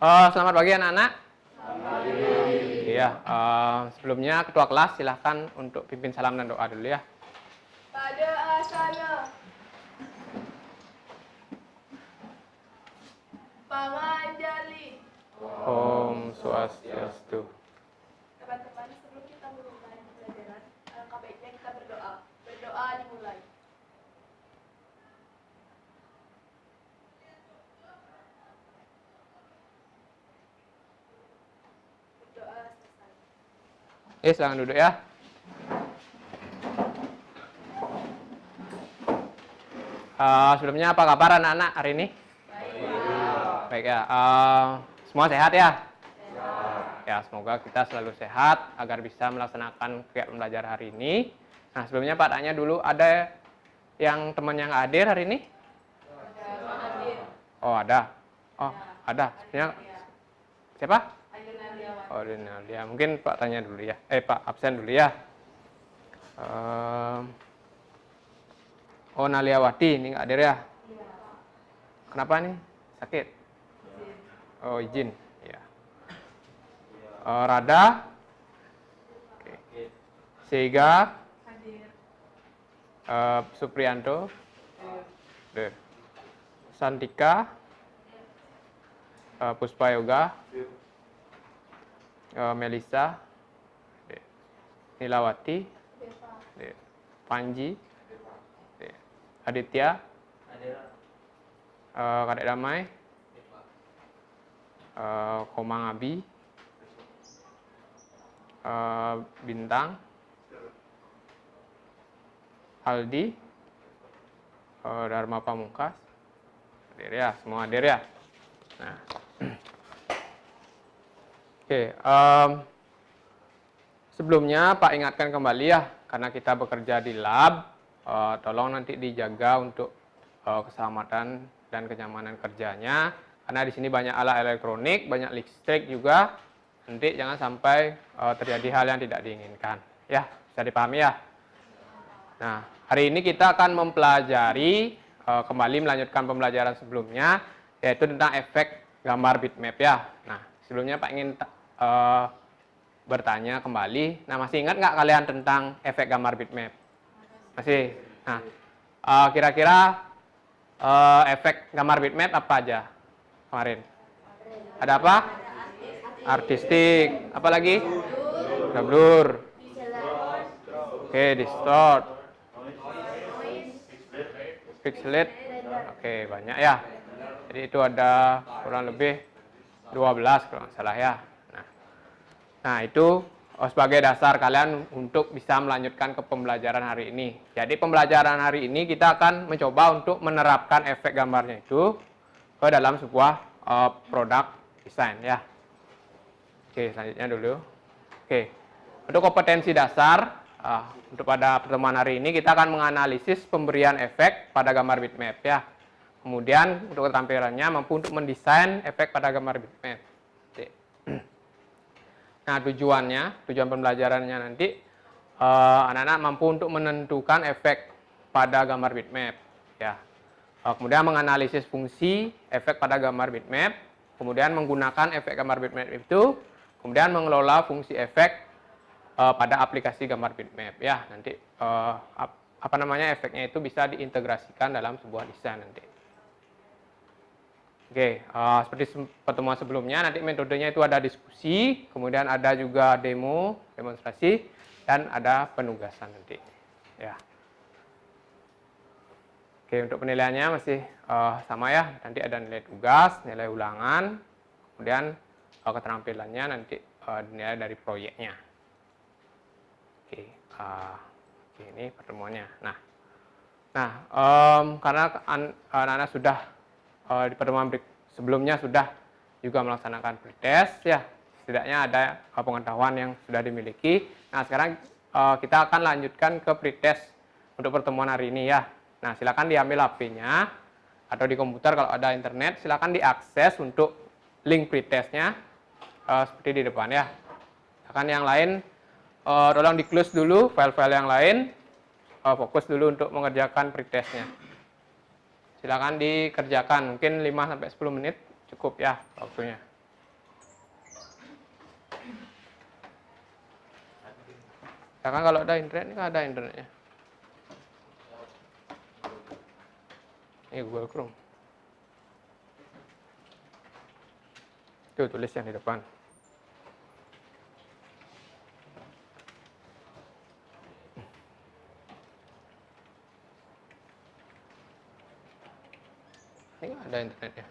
Selamat pagi anak-anak. Iya, sebelumnya ketua kelas silahkan untuk pimpin salam dan doa dulu ya. Pada asana Panganjali. Om Swastiastu. Teman-teman, sebelum kita mulai pelajaran, alangkah baiknya kita berdoa. Berdoa dimulai. Berdoa selesai. Silakan duduk ya. Sebelumnya apa kabar anak-anak hari ini? Baik ya. Semua sehat ya? Ya, semoga kita selalu sehat agar bisa melaksanakan kegiatan belajar hari ini. Nah, sebelumnya Pak tanya dulu, ada yang teman yang nggak hadir hari ini? Oh, ada. Oh, ada. Sebenarnya siapa? Oh, Nadia. Mungkin Pak tanya dulu ya. Pak absen dulu ya. Oh, Naliawati ini nggak hadir ya? Kenapa nih? Sakit? Oh, izin. Ya. Rada? Oke. Sega? Suprianto? Santika? Puspa Yoga? Melisa? Nilawati? Panji? Aditya? Kadek Damai? Komang Abi? Bintang? Aldi? Dharma Pamungkas? Hadir ya, semua hadir ya. Nah. Oke, sebelumnya Pak ingatkan kembali ya, karena kita bekerja di lab, tolong nanti dijaga untuk keselamatan dan kenyamanan kerjanya, karena di sini banyak alat elektronik, banyak listrik juga, nanti jangan sampai terjadi hal yang tidak diinginkan. Ya, bisa dipahami ya. Nah, hari ini kita akan mempelajari, kembali melanjutkan pembelajaran sebelumnya, yaitu tentang efek gambar bitmap ya. Nah, sebelumnya Pak ingin bertanya kembali, nah masih ingat nggak kalian tentang efek gambar bitmap? Masih? Nah, kira-kira efek gambar bitmap apa aja kemarin? Ada apa? Artistik, apa lagi? Ada blur. Oke, distort. Pixelate. Oke, banyak ya. Jadi itu ada kurang lebih 12 kalau nggak salah ya. Nah itu sebagai dasar kalian untuk bisa melanjutkan ke pembelajaran hari ini. Jadi pembelajaran hari ini kita akan mencoba untuk menerapkan efek gambarnya itu ke dalam sebuah produk desain ya. Oke, selanjutnya dulu. Oke, untuk kompetensi dasar, untuk pada pertemuan hari ini kita akan menganalisis pemberian efek pada gambar bitmap ya. Kemudian untuk keterampilannya mampu untuk mendesain efek pada gambar bitmap. Nah, tujuan pembelajarannya nanti anak-anak mampu untuk menentukan efek pada gambar bitmap ya. Kemudian menganalisis fungsi efek pada gambar bitmap, kemudian menggunakan efek gambar bitmap itu, kemudian mengelola fungsi efek pada aplikasi gambar bitmap ya. Nanti efeknya itu bisa diintegrasikan dalam sebuah desain nanti. Oke, seperti pertemuan sebelumnya, nanti metodenya itu ada diskusi, kemudian ada juga demonstrasi, dan ada penugasan nanti. Ya. Oke, untuk penilaiannya masih sama ya, nanti ada nilai tugas, nilai ulangan, kemudian keterampilannya nanti dinilai dari proyeknya. Oke, ini pertemuannya. Nah, karena anak-anak sudah di pertemuan sebelumnya sudah juga melaksanakan pretest ya, setidaknya ada pengetahuan yang sudah dimiliki. Nah, sekarang kita akan lanjutkan ke pretest untuk pertemuan hari ini ya. Nah, silakan diambil HP-nya atau di komputer kalau ada internet, silakan diakses untuk link pretestnya seperti di depan ya. Silakan yang lain tolong di-close dulu file-file yang lain, fokus dulu untuk mengerjakan pretestnya. Silakan dikerjakan, mungkin 5-10 menit cukup ya waktunya. Ya kan kalau ada internet ini kan ada internetnya. Ini Google Chrome. Tuh tulis yang di depan. Ini kan ada internetnya.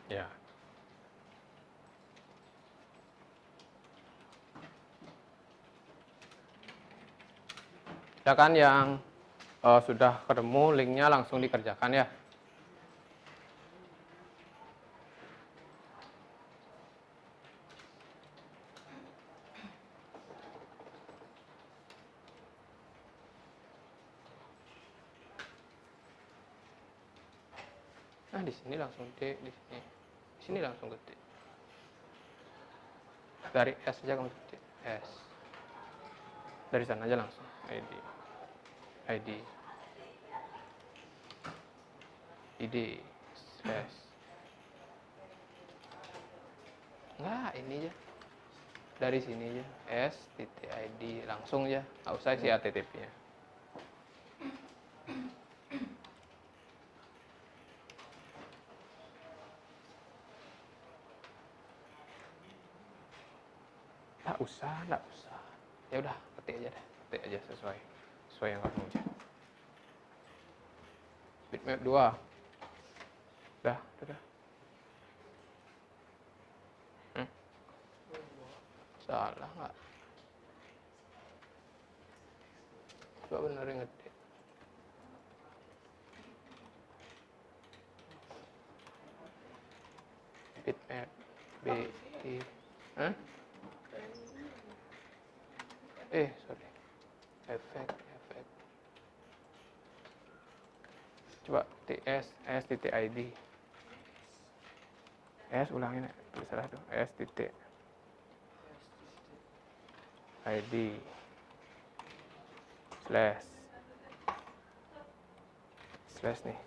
Ya. Silakan yang sudah ketemu linknya langsung dikerjakan ya. Nah, di sini langsung ketik, di sini. Di sini langsung ketik. Dari S aja kamu ketik. S. Dari sana aja langsung. ID. ID. ID. Slash. Enggak, ini aja. Dari sini aja. S titik ID langsung aja. Nggak usah isi HTTP-nya. Nggak usah. Ya udah, ketik aja deh. Ketik aja sesuai yang kamu aja. Bitmap 2. Udah. Salah nggak? Coba benerin ngetik. Bitmap B I. Sorry. Efek. Coba s titik id. S ulangin ya. Salah tuh. S titik id slash nih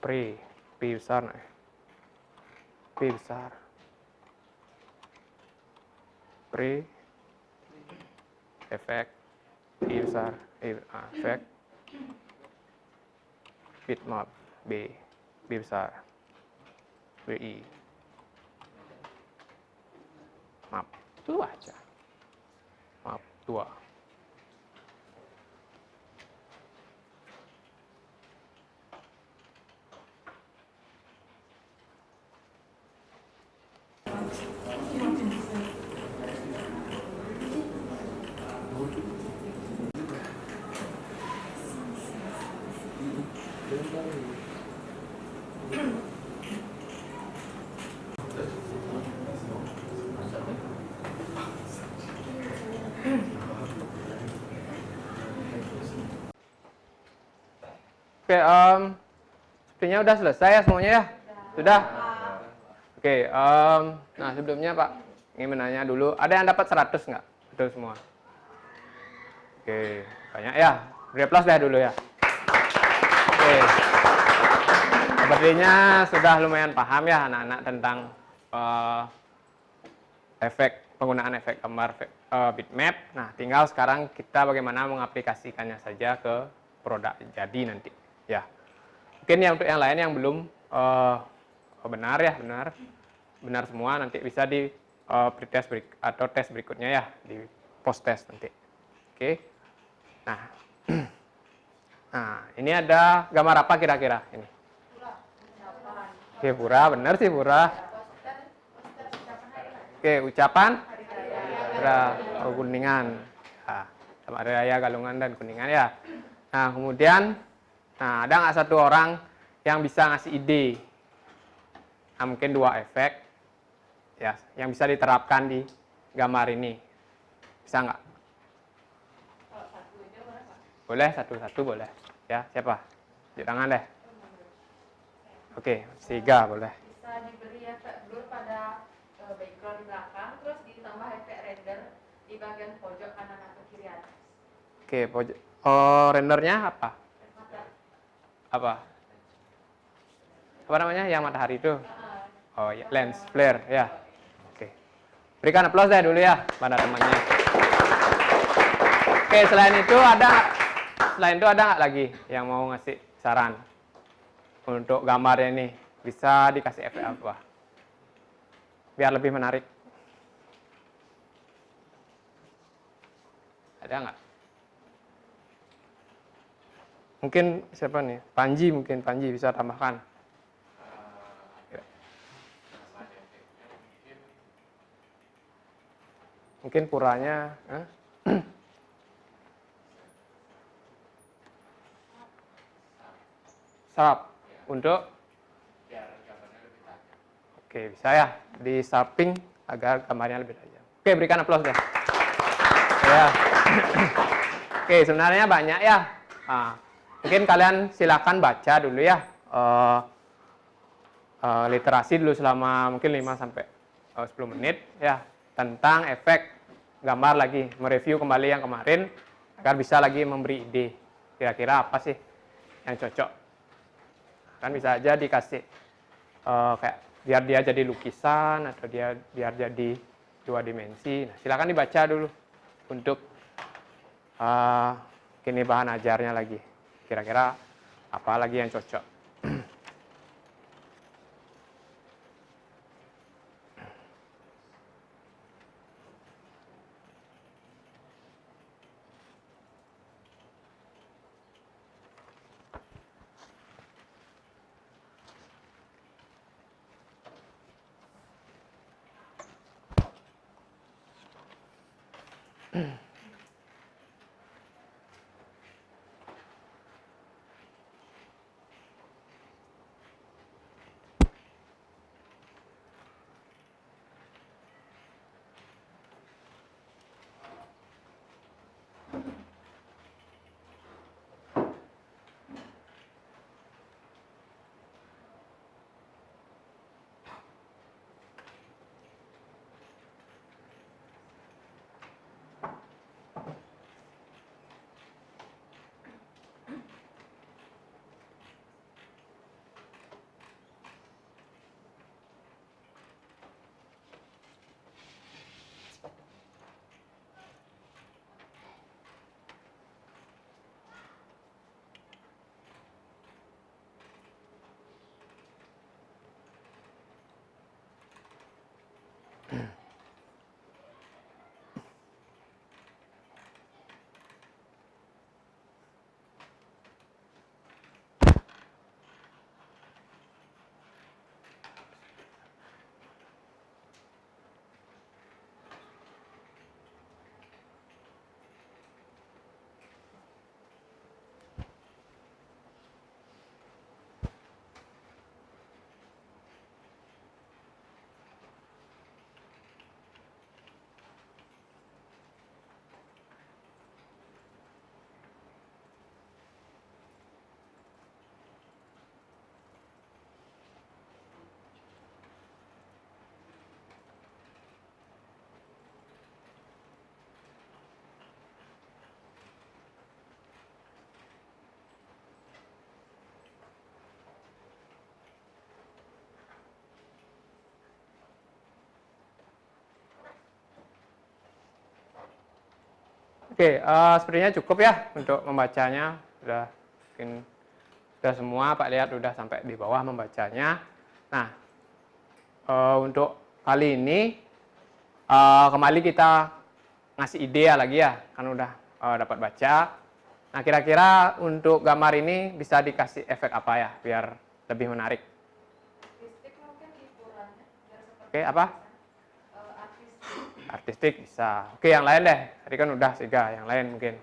P besar nih. P besar efek I besar efek bitmap B besar BI map itu aja map 2. Oke, sepertinya udah selesai ya semuanya ya? Sudah? Oke, nah sebelumnya Pak, ingin menanya dulu, ada yang dapat 100 nggak? Betul semua? Oke, banyak ya. Beri aplaus deh dulu ya. Oke. Sepertinya sudah lumayan paham ya anak-anak tentang penggunaan efek gambar bitmap. Nah, tinggal sekarang kita bagaimana mengaplikasikannya saja ke produk jadi nanti. Ya, mungkin yang untuk yang lain yang belum benar semua, nanti bisa di pretest atau tes berikutnya ya, di post test nanti. Oke. Nah, ini ada gambar apa kira-kira ini? Oke, pura, benar sih pura. Oke, ucapan Kuningan. Sama Hari Raya Galungan dan Kuningan ya. Nah, kemudian ada nggak satu orang yang bisa ngasih ide? Nah, mungkin 2 efek ya yang bisa diterapkan di gambar ini. Bisa nggak? Boleh, satu-satu boleh. Ya, siapa? Tunjuk tangan deh. Oke, 3 boleh. Bisa diberi efek blur pada background di belakang, terus ditambah efek render di bagian pojok kanan atau kiri atas. Oke, pojok. Rendernya apa? Apa namanya yang matahari itu? Oh ya, lens flare ya. Oke. Berikan aplaus deh dulu ya pada temannya. Oke, selain itu ada nggak lagi yang mau ngasih saran untuk gambarnya ini? Bisa dikasih efek apa? Biar lebih menarik. Ada nggak? Mungkin siapa nih? Panji bisa tambahkan. Mungkin puranya, sharp untuk, oke bisa ya di sharping agar gambarnya lebih tajam. Oke, berikan aplaus deh. Ya. Oke, sebenarnya banyak ya. Nah, mungkin kalian silakan baca dulu ya. Literasi dulu selama mungkin 5 sampai 10 menit ya tentang efek gambar lagi, mereview kembali yang kemarin agar bisa lagi memberi ide kira-kira apa sih yang cocok. Kan bisa aja dikasih kayak biar dia jadi lukisan atau biar jadi 2 dimensi. Nah, silakan dibaca dulu untuk kini bahan ajarnya lagi. Kira-kira apa lagi yang cocok. Oke, sepertinya cukup ya untuk membacanya. Sudah semua Pak lihat sudah sampai di bawah membacanya. Nah, untuk kali ini kembali kita ngasih ide ya lagi ya, kan udah dapat baca. Nah, kira-kira untuk gambar ini bisa dikasih efek apa ya biar lebih menarik? Artistik mungkin hiburannya biar seperti Oke, apa? Artistik bisa. Oke, yang lain deh. Tadi kan udah 3, yang lain mungkin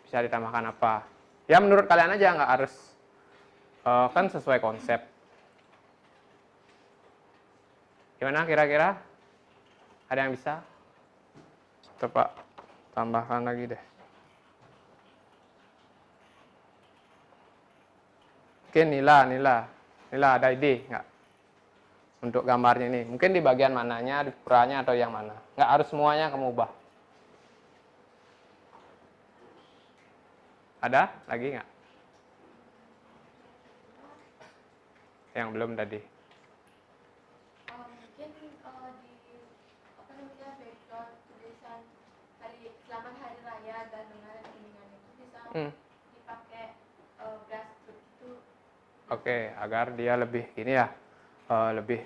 bisa ditambahkan apa? Ya menurut kalian aja, nggak harus kan sesuai konsep. Gimana kira-kira? Ada yang bisa? Coba tambahkan lagi deh. Oke, Nila ada ide nggak? Untuk gambarnya ini, mungkin di bagian mananya, di puranya atau yang mana? Nggak harus semuanya kamu ubah. Ada lagi nggak? Yang belum tadi. mungkin di Oke, agar dia lebih gini ya, lebih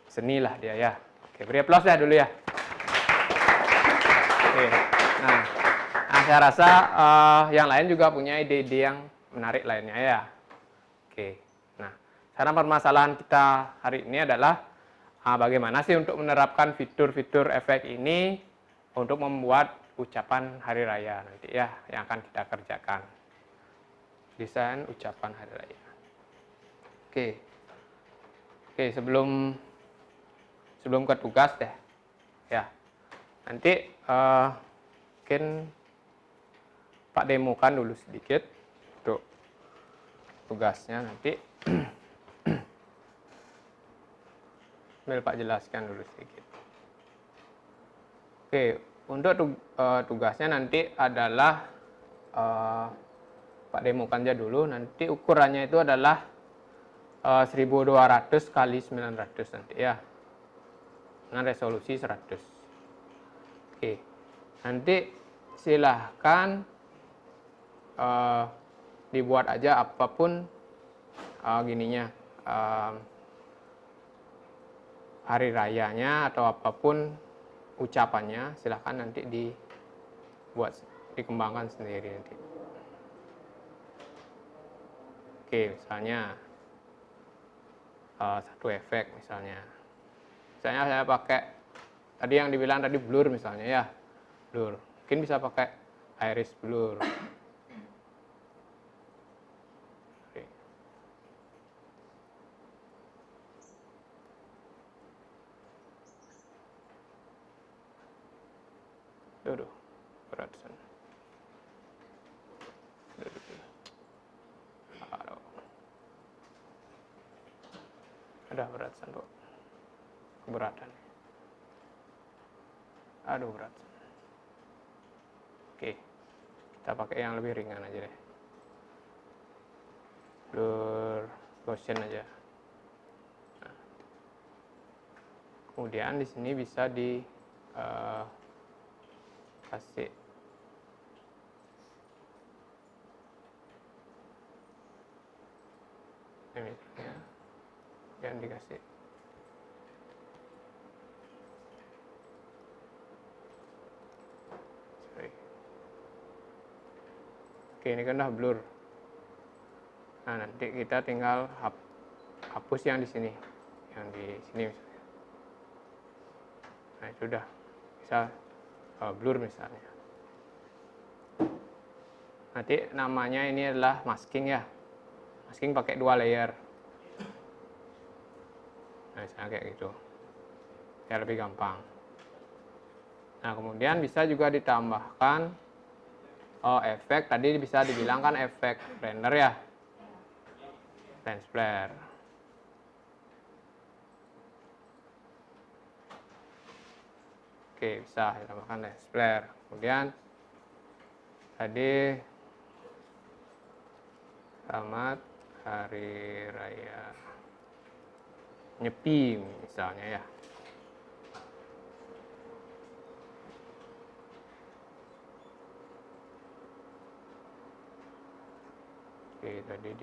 seni lah dia ya. Oke, beri aplaus ya dulu ya. Oke, nah, saya rasa yang lain juga punya ide-ide yang menarik lainnya ya. Oke, nah, sekarang permasalahan kita hari ini adalah bagaimana sih untuk menerapkan fitur-fitur efek ini untuk membuat ucapan hari raya nanti ya, yang akan kita kerjakan. Desain ucapan hari raya. Oke, oke sebelum ke tugas deh, ya. Nanti mungkin Pak demokan dulu sedikit untuk tugasnya nanti. Sambil Pak jelaskan dulu sedikit. Oke, untuk tugasnya nanti adalah Pak demokan aja dulu. Nanti ukurannya itu adalah 1200 kali 900 nanti ya, dengan resolusi 100. Oke, nanti silahkan dibuat aja apapun gininya, hari rayanya atau apapun ucapannya, silahkan nanti dikembangkan sendiri nanti. Oke, misalnya satu efek misalnya saya pakai tadi yang dibilang tadi blur misalnya ya, blur mungkin bisa pakai iris blur. Oke. Aduh, berat sana. Aduh. Ada berat sana, keberatan. Aduh, berat. Oke, kita pakai yang lebih ringan aja deh. Blur Gaussian aja. Nah. Kemudian di sini bisa kasih ini ya, dan dikasih Oke, ini kan udah blur. Nah, nanti kita tinggal hapus yang di sini, misalnya. Nah, itu udah bisa blur misalnya. Nanti namanya ini adalah masking ya. Masking pakai 2 layer. Nah, misalnya kayak gitu. Ya lebih gampang. Nah, kemudian bisa juga ditambahkan efek, tadi bisa dibilang kan efek render ya, lens flare. Oke, bisa ditambahkan lens flare. Kemudian tadi selamat hari raya Nyepi misalnya ya. Oke, tadi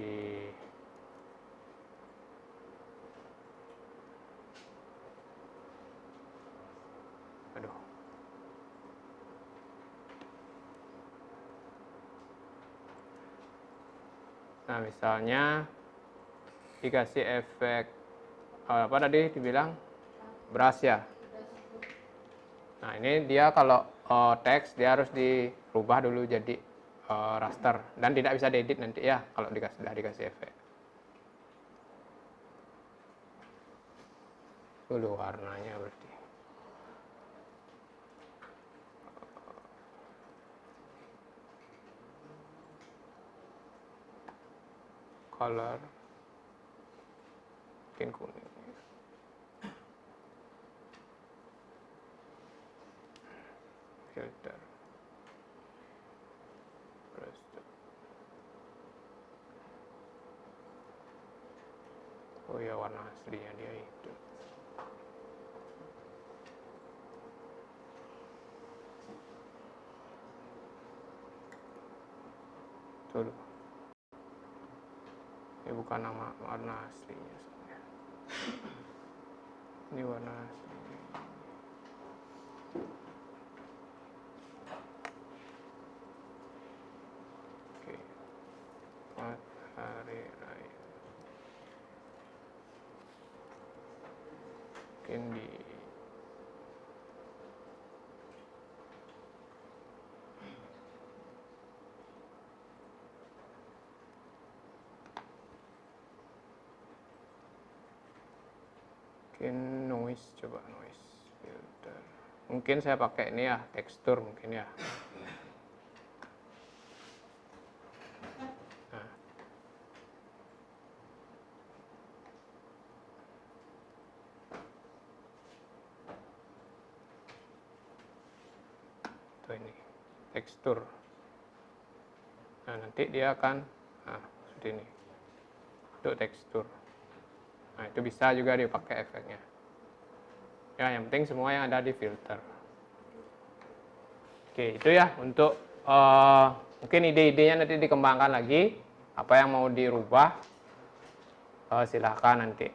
aduh. Nah, misalnya dikasih efek apa tadi dibilang brush ya. Nah, ini dia kalau teks dia harus dirubah dulu jadi raster dan tidak bisa diedit nanti ya kalau sudah dikasih efek. Dulu warnanya berarti. Color mungkin kuning. Filter. Oh ya, warna aslinya dia itu. Tuh. Ini bukan nama warna aslinya soalnya. Ini warna aslinya. Oke. Selamat Hari Raya. Mungkin di noise, coba noise filter. Mungkin saya pakai ini ya, tekstur mungkin ya. Nah. Itu ini, tekstur. Nah, nanti dia akan seperti ini. Untuk tekstur. Nah, itu bisa juga dipakai efeknya. Ya, yang penting semua yang ada di filter. Oke, itu ya untuk mungkin ide-idenya nanti dikembangkan lagi. Apa yang mau dirubah, silahkan nanti.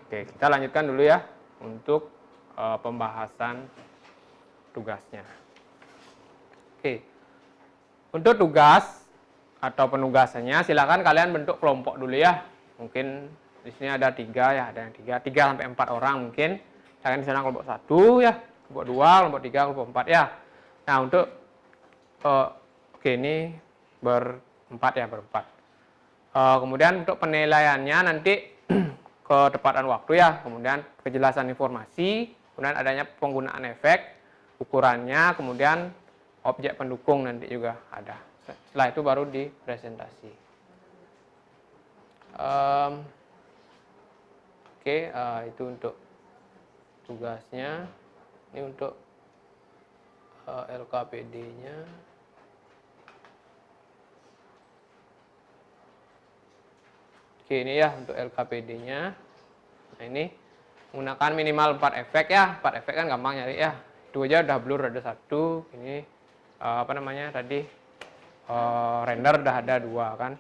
Oke, kita lanjutkan dulu ya untuk pembahasan tugasnya. Oke, untuk tugas atau penugasannya, silahkan kalian bentuk kelompok dulu ya. Mungkin di sini ada 3 ya, ada yang 3 sampai 4 orang mungkin. Misalkan di sana kelompok 1 ya, kelompok 2, kelompok 3, kelompok 4 ya. Nah, untuk oke, ini berempat ya, berempat. Kemudian untuk penilaiannya nanti ketepatan waktu ya, kemudian kejelasan informasi, kemudian adanya penggunaan efek, ukurannya, kemudian objek pendukung nanti juga ada. Setelah itu baru dipresentasi. Oke, itu untuk tugasnya. Ini untuk LKPD-nya. Oke, ini ya untuk LKPD-nya. Nah, ini menggunakan minimal 4 efek ya. 4 efek kan gampang nyari ya. Itu aja udah blur ada 1. Ini apa namanya tadi? Render udah ada 2 kan.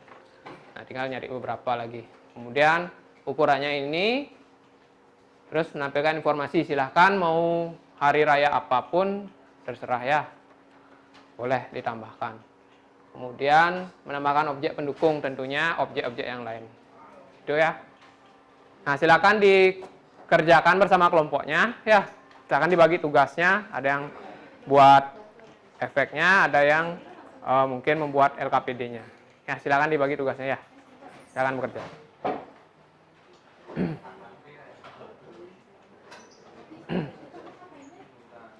Nah, tinggal nyari beberapa lagi. Kemudian ukurannya ini, terus menampilkan informasi. Silahkan mau hari raya apapun, terserah ya. Boleh ditambahkan. Kemudian menambahkan objek pendukung, tentunya objek-objek yang lain. Itu ya. Nah, silahkan dikerjakan bersama kelompoknya ya. Silahkan dibagi tugasnya. Ada yang buat efeknya, ada yang mungkin membuat LKPD-nya. Ya, silakan dibagi tugasnya ya. Silakan bekerja.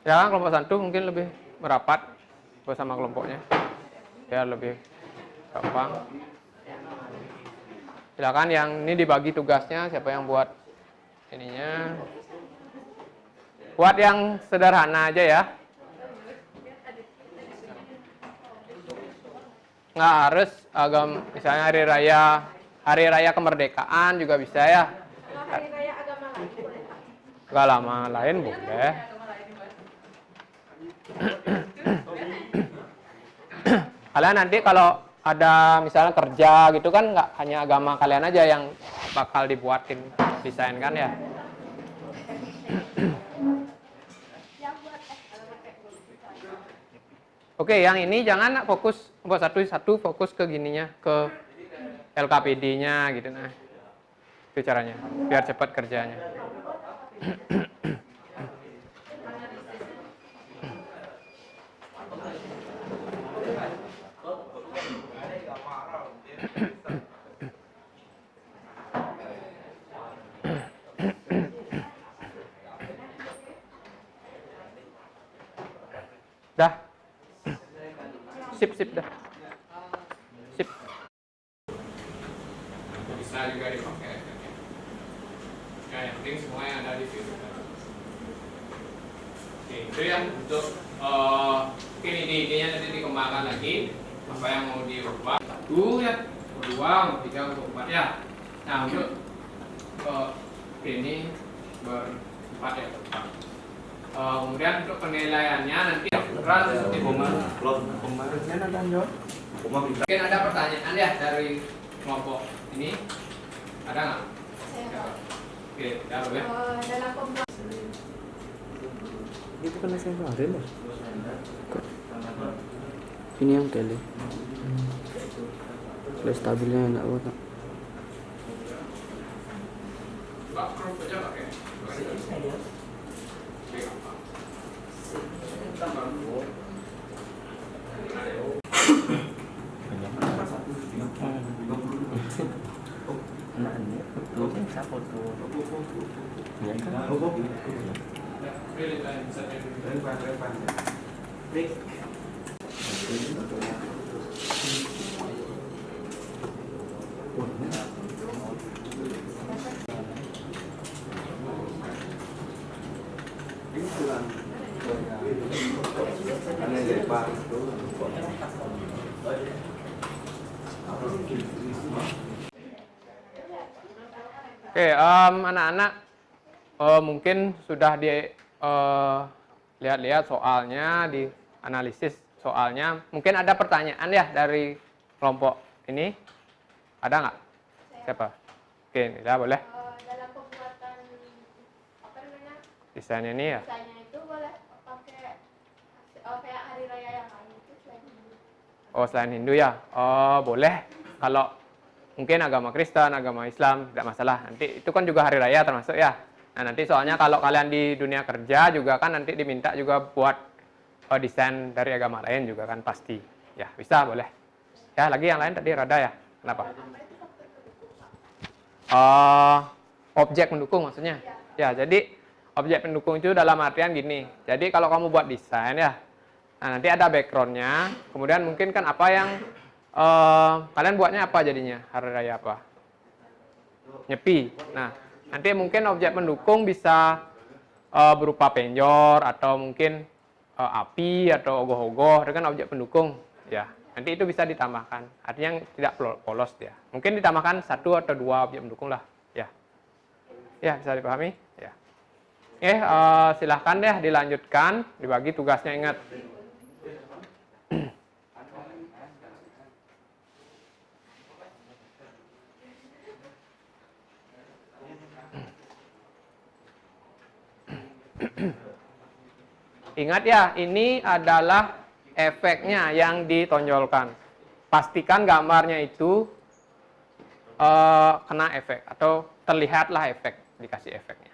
Silakan kelompok 1 mungkin lebih merapat bersama kelompoknya. Ya, lebih gampang. Silakan yang ini dibagi tugasnya, siapa yang buat ininya. Buat yang sederhana aja ya. Nggak harus misalnya hari raya kemerdekaan juga bisa ya. Hari raya agama lain boleh tak? Agama lain boleh. Kalian nanti kalau ada misalnya kerja gitu kan, nggak hanya agama kalian aja yang bakal dibuatin desain kan ya. Oke, yang ini jangan fokus buat satu fokus ke gininya, ke LKPD-nya gitu nah. Itu caranya, biar cepat kerjanya. Dah. Sip dah. Sip. Bisa juga dipakai. Ya, yang penting semua yang ada di situ. Oke, itu ya untuk mungkin ide-idenya nanti dikembangkan lagi. Apa yang mau diubah? 1 ya, 2, 3, 4 ya. Nah, untuk ini berempat ya, berempat. Kemudian untuk penilaiannya nanti berat seperti mungkin ada pertanyaan ya dari kelompok ini ada nggak? Saya Oke, ya boleh. dalam pembuatan Itu kan SMP kemarin ya? Ini yang tele. Sudah stabilnya enak banget. Pak, grup aja nggak ya? Oke, anak-anak mungkin sudah lihat-lihat soalnya, di analisis soalnya. Mungkin ada pertanyaan ya dari kelompok ini? Ada nggak? Siapa? Oke, ya boleh. dalam pembuatan apa namanya Desainnya ini ya. desainnya itu boleh pakai kayak hari raya yang lain itu selain Hindu. Oh, selain Hindu ya? Oh, boleh. Kalau mungkin agama Kristen, agama Islam, tidak masalah. Nanti itu kan juga hari raya termasuk ya. Nah, nanti soalnya kalau kalian di dunia kerja juga kan nanti diminta juga buat desain dari agama lain juga kan pasti. Ya, bisa, boleh. Ya, lagi yang lain tadi rada ya. Kenapa? Objek pendukung maksudnya. Ya, jadi objek pendukung itu dalam artian gini. Jadi kalau kamu buat desain ya, nah nanti ada backgroundnya. Kemudian mungkin kan apa yang kalian buatnya apa jadinya? Hari raya apa? Nyepi. Nah, nanti mungkin objek pendukung bisa berupa penjor atau mungkin api atau ogoh-ogoh dengan objek pendukung. Ya, nanti itu bisa ditambahkan. Artinya tidak polos dia. Mungkin ditambahkan 1 atau 2 objek pendukung lah. Ya, ya bisa dipahami. Ya. Silahkan deh dilanjutkan, dibagi tugasnya ingat. Ingat ya, ini adalah efeknya yang ditonjolkan. Pastikan gambarnya itu kena efek atau terlihatlah efek, dikasih efeknya.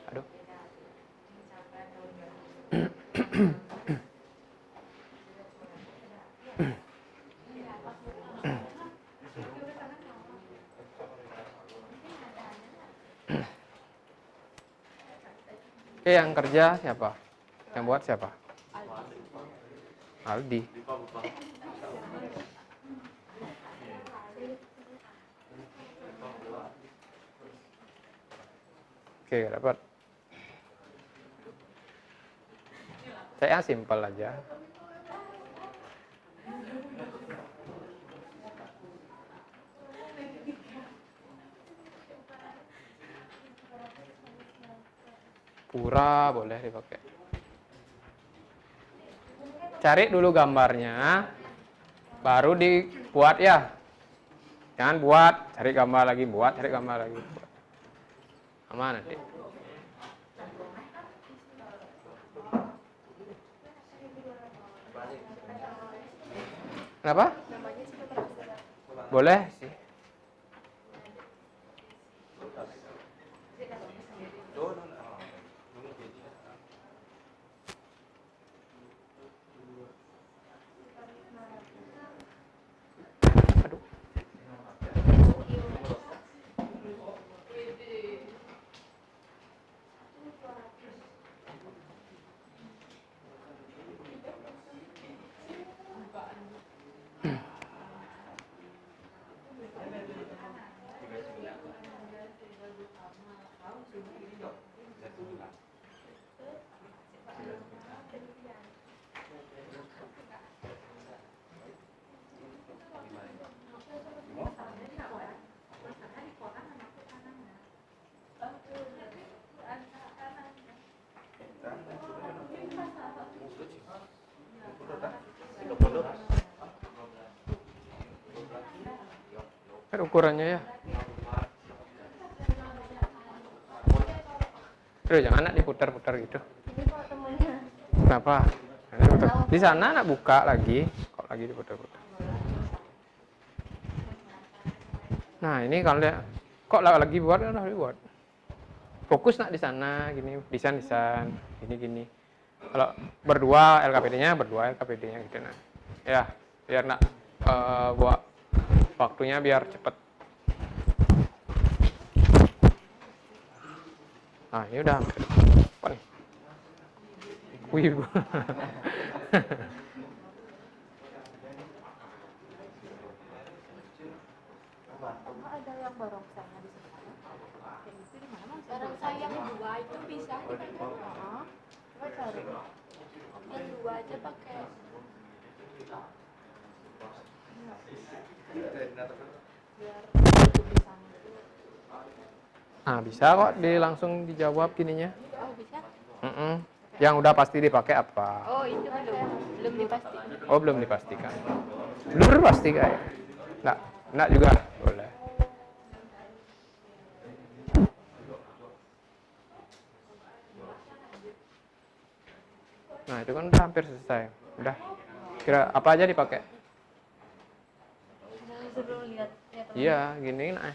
Aduh. Oke, yang kerja siapa? Yang buat siapa? Aldi. Oke, dapat. Saya simpel aja. Pura boleh dipakai. Cari dulu gambarnya, baru dibuat ya. Jangan buat, cari gambar lagi, buat, cari gambar lagi. Buat. Aman nanti. Kenapa? Boleh sih. Aduh. Kan ukurannya ya. Terus jangan nak diputar-putar gitu. Ini kok temennya. Kenapa? Nah, diputar. Di sana nak buka lagi, kok lagi diputar-putar. Nah ini kalau dia, kok lagi buat kan lagi buat. Fokus nak di sana, gini, desain, gini. Kalau berdua LKPD-nya gitu nah. Ya, biar nak buat waktunya biar cepet. Nah ini udah hampir. Apa nih? Wih. Ada yang barongsainya di sebelah. Kayak gitu di mana mas? Barongsai yang dua itu bisa dipakai. Coba cari. Yang dua aja pakai. Biar tulisan itu. Nah bisa kok langsung dijawab gininya. Oh bisa? Yang udah pasti dipakai apa? Oh itu belum dipastikan. Oh belum dipastikan. Belum dipastikan. Enggak juga boleh. Nah itu kan udah hampir selesai. Udah. Kira apa aja dipakai? Suruh lihat. Iya gini nah.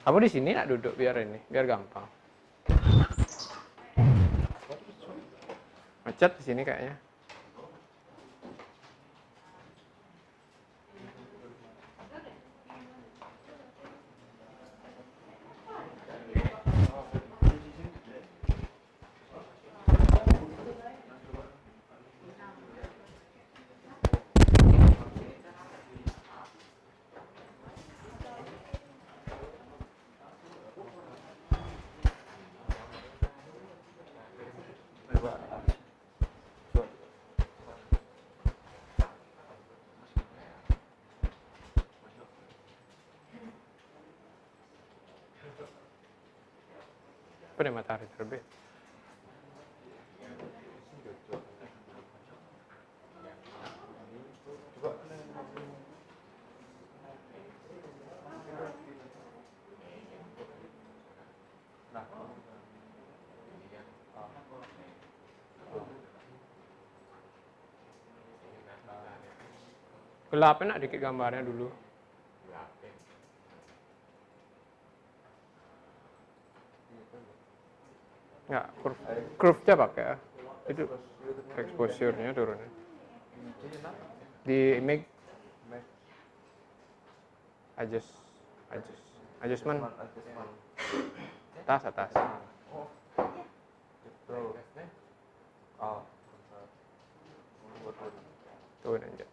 Kamu di sini nak duduk biar gampang. Macet di sini kayaknya. Apa nih matahari terbit? Gelapin nak dikit gambarnya dulu. Enggak, curve-nya pakai ya. Itu exposure-nya turunin. Di image adjustment atas. Tuh aja.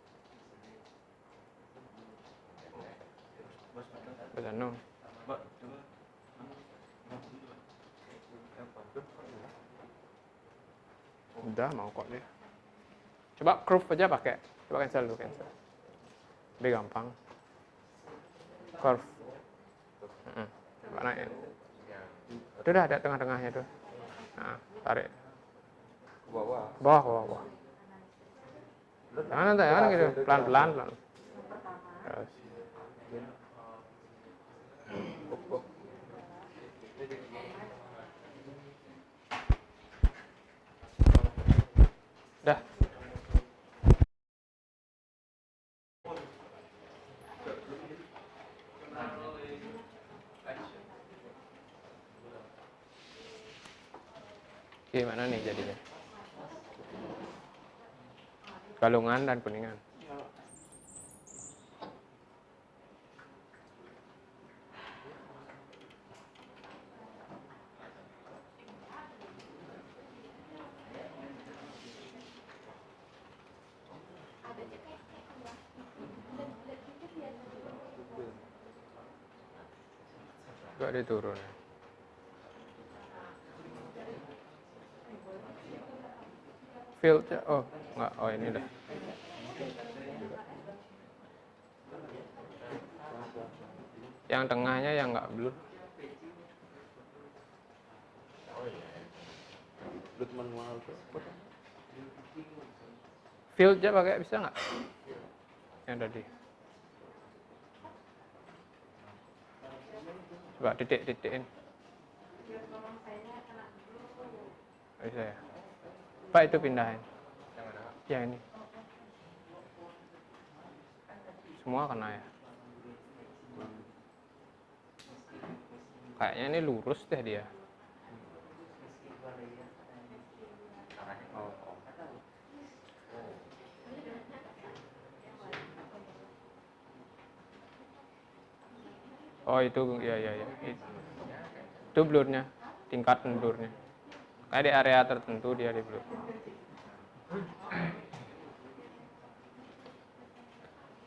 Betul. Udah mau kok dia. Coba curve aja pakai. Coba cancel dulu Lebih gampang. Curve. Coba naikin. Itu udah ada tengah-tengahnya tuh. Nah, tarik. Ke bawah. Jangan gitu, pelan-pelan. Terus. Dah. Gimana nih jadinya? Galungan dan kuningan. Gak diturun. Field-nya, oh enggak, oh ini dah. Yang tengahnya yang enggak blur. Field-nya pakai bisa nggak? Yang tadi. Coba titik-titikin. Bisa ya. Pak itu pindahin. Yang ini. Semua kena ya. Kayaknya ini lurus deh dia. Oh itu ya. Itu blurnya, tingkat blurnya. Kayak di area tertentu dia di blur.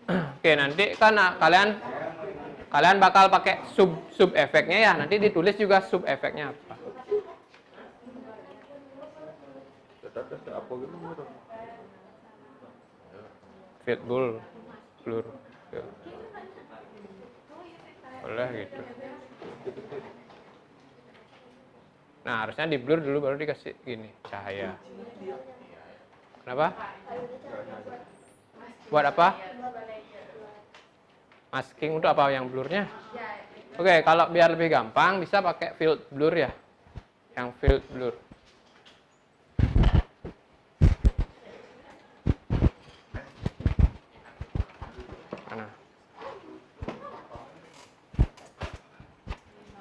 Oke, nanti kan kalian bakal pakai sub efeknya ya. Nanti ditulis juga sub efeknya apa. Field blur. Boleh gitu. Nah, harusnya di blur dulu baru dikasih gini, cahaya. Kenapa? Buat apa? Masking untuk apa yang blurnya? Oke, kalau biar lebih gampang bisa pakai field blur ya. Yang field blur. Mana?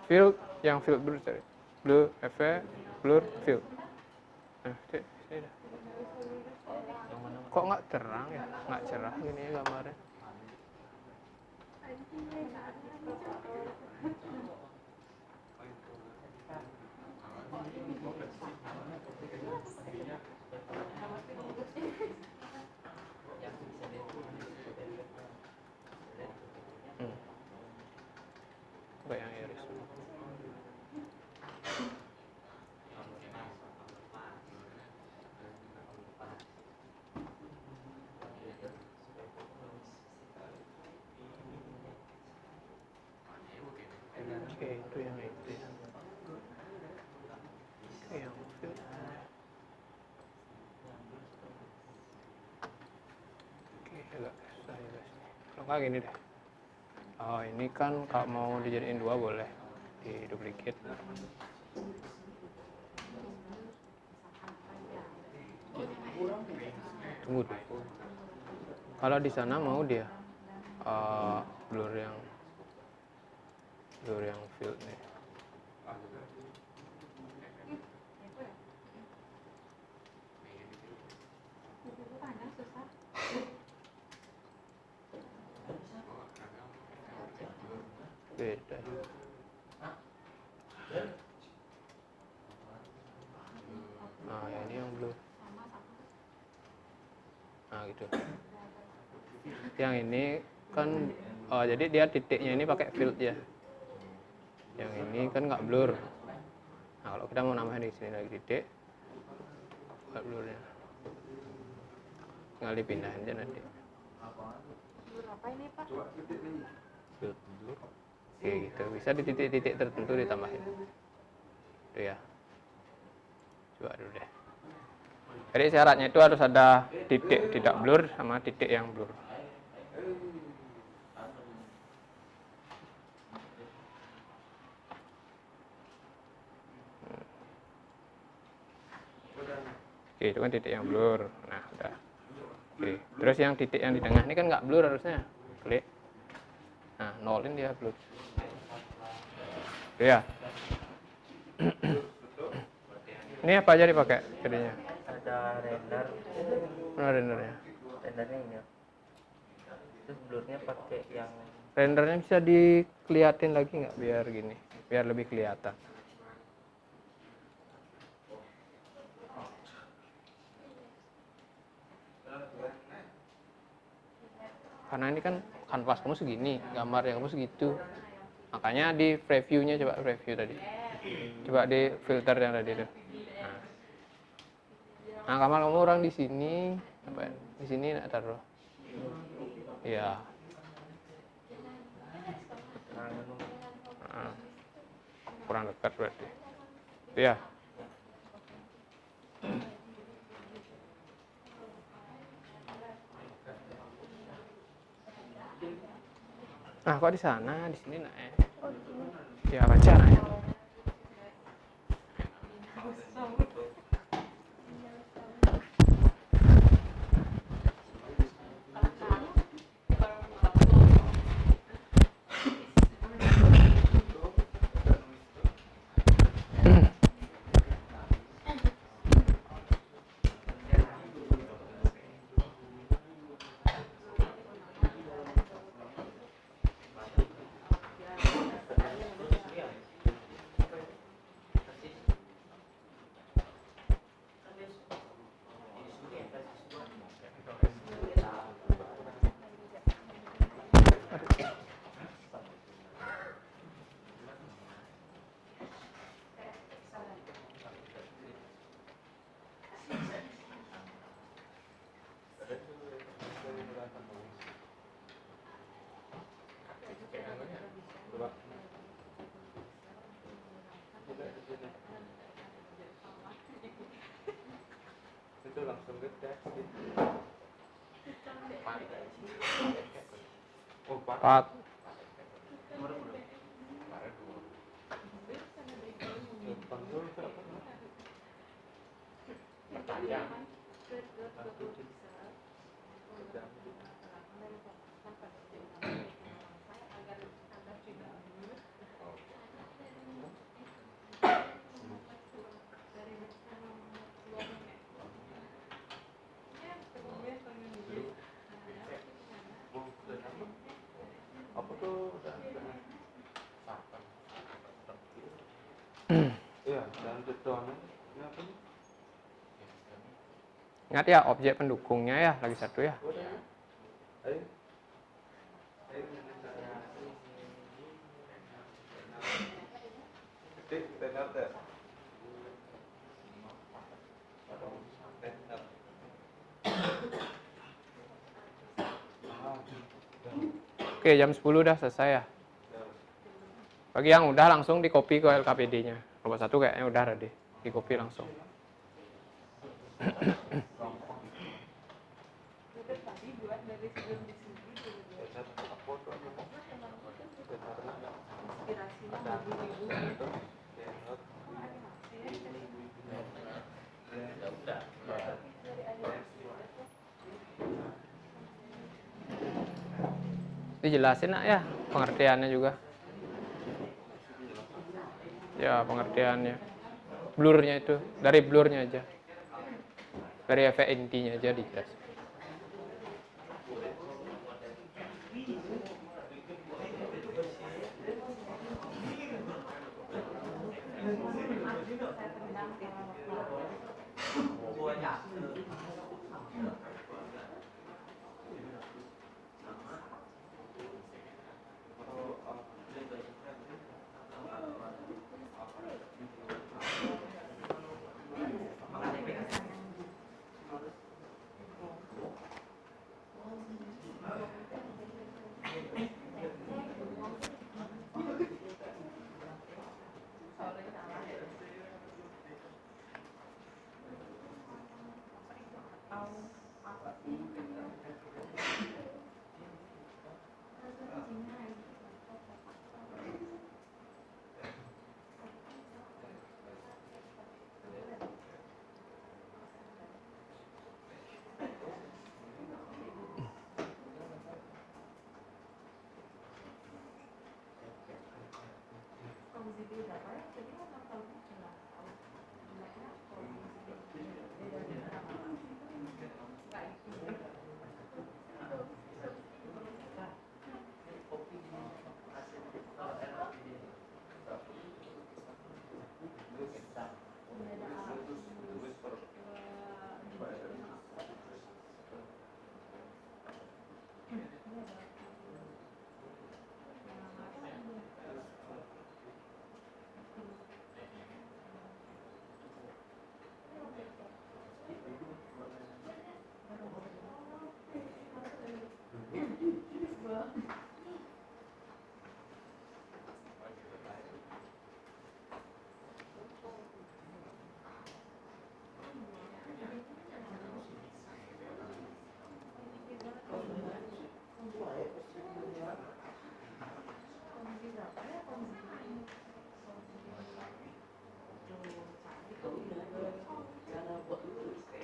Field, yang field blur cari. Blur, efek, blur, field. Nah, sini dah. Kok nggak terang ya? Nggak cerah gini ya gambarnya. Coba yang iris. Oke, itu yang itu ya. Oke, yang field. Oke, agak susah ya guys. Kalau nggak gini deh. Oh, ini kan kalau mau dijadiin dua boleh di duplicate. Tunggu dulu. Kalau di sana mau dia blur yang field nih. Beda. Nah, ya ini yang blur. Nah, gitu. Yang ini kan jadi dia titiknya ini pakai field ya. Yang ini kan nggak blur. Nah, kalau kita mau nambahin di sini lagi titik, buat blurnya. Tinggal dipindahin aja nanti. Blur apa ini, Pak? Field blur. Oke, gitu. Bisa di titik-titik tertentu ditambahin. Itu ya. Coba dulu deh. Jadi syaratnya itu harus ada titik tidak blur sama titik yang blur. Oke, itu kan titik yang blur. Nah, udah. Oke, terus yang titik yang di tengah ini kan nggak blur harusnya. Klik. Nah, nolin dia blur. Oke ya. Ini apa aja dipakai jadinya? Ada render, Mana rendernya? rendernya ini. Terus blurnya pakai yang Rendernya bisa dikeliatin lagi nggak biar gini, biar lebih kelihatan. Karena ini kan kanvas kamu segini, gambar yang kamu segitu. Makanya di previewnya coba preview tadi. Coba di filter yang tadi tuh. Nah, kamar kamu orang di sini, apa? Di sini nak taruh. Iya. Nah, kurang dekat berarti. Iya. Nah, kok di sana, di sini nak ya? Ya, baca ya. Itu langsung ke teks gitu. Oh, Pak. 4. Apa tuh? Iya, dan detonnya. Kenapa nih? Ingat ya, objek pendukungnya ya, lagi satu ya. Ayo. Ketik, stand up ya. Oke, jam 10 udah selesai ya. Bagi yang udah langsung di copy ke LKPD-nya. Robot 1 kayaknya udah ready. Di copy langsung. Dijelasin nak ya pengertiannya juga. Ya pengertiannya. Blurnya itu dari blurnya aja. Dari efek intinya aja dijelasin.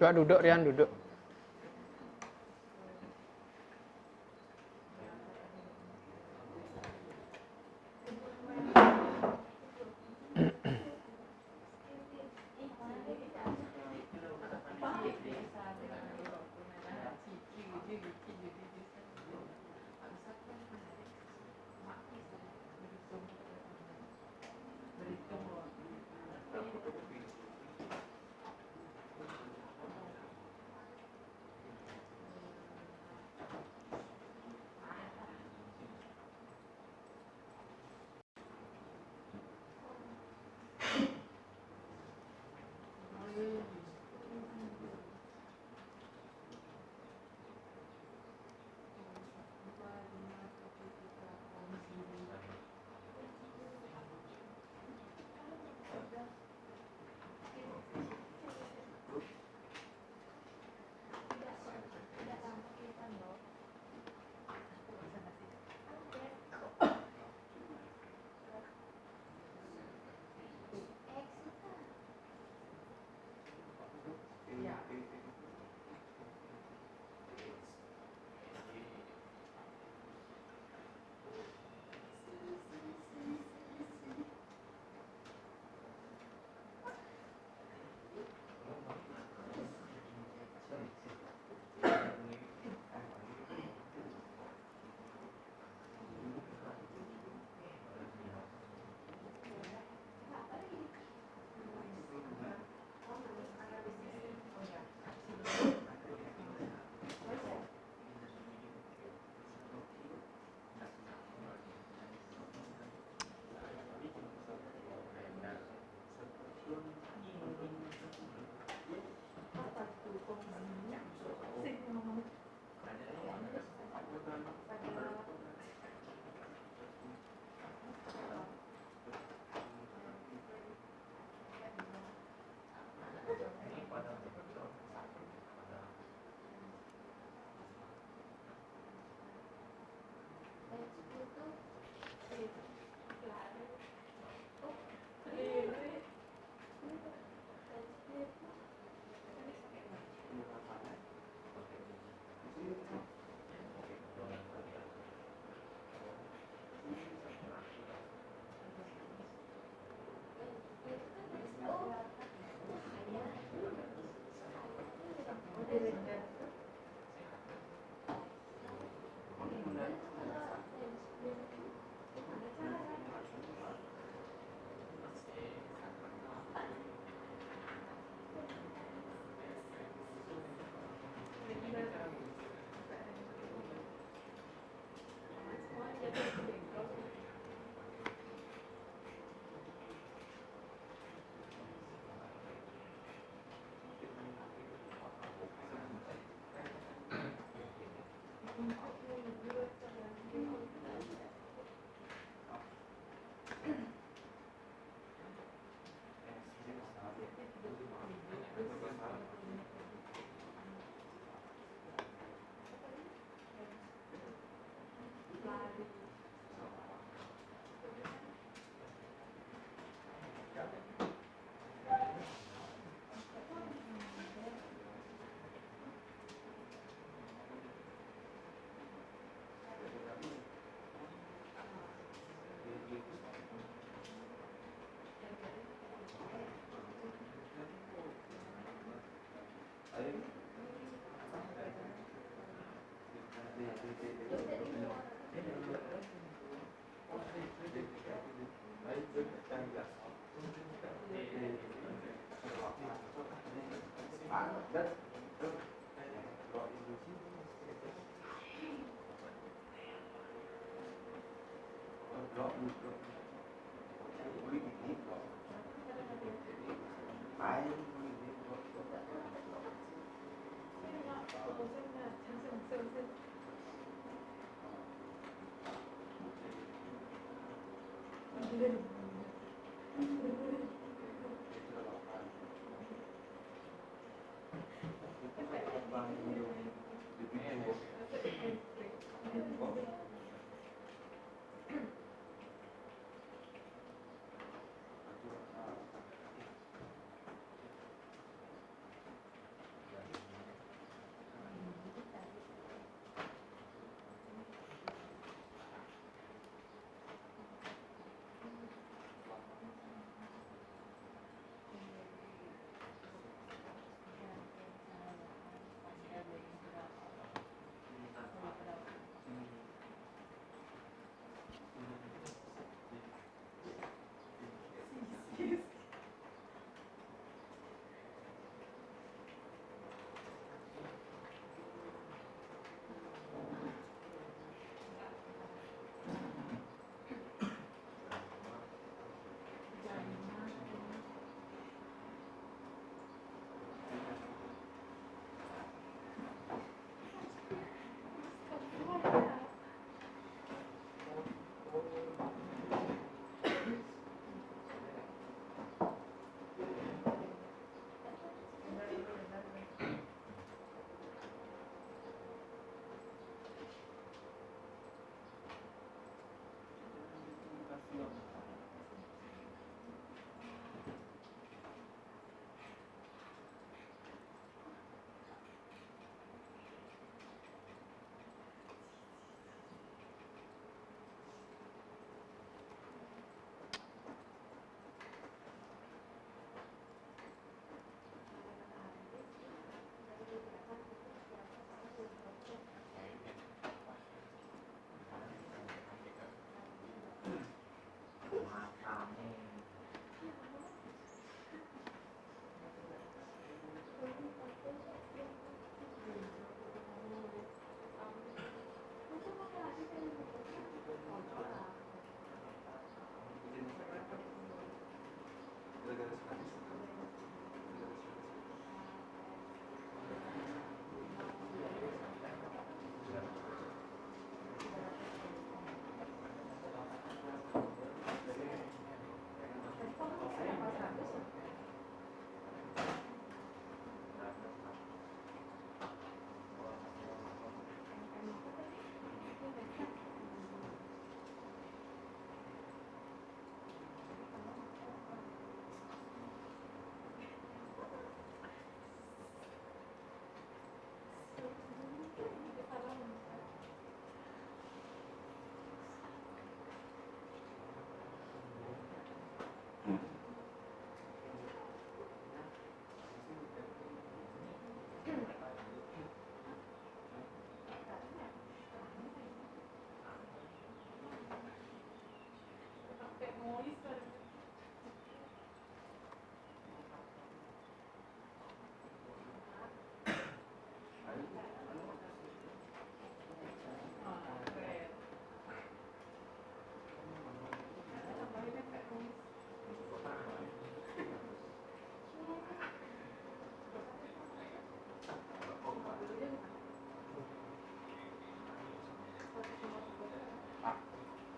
Coba duduk Rian, duduk.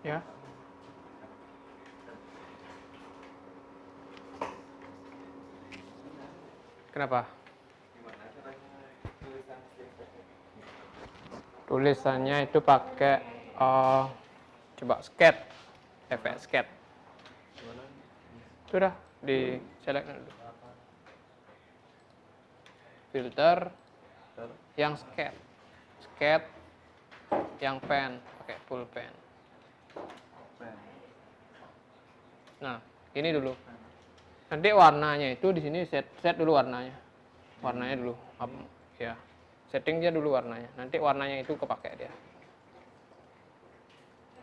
Ya. Kenapa? Gimana caranya tulisan sketch? Tulisannya itu pakai coba sketch, efek sketch. Gimana? Itu dah di select dulu. Filter yang sketch, sketch yang pen, pakai full pen. Nah, ini dulu. Nanti warnanya itu di sini set dulu warnanya. Warnanya dulu. Ya. Setting dia dulu warnanya. Nanti warnanya itu kepake dia.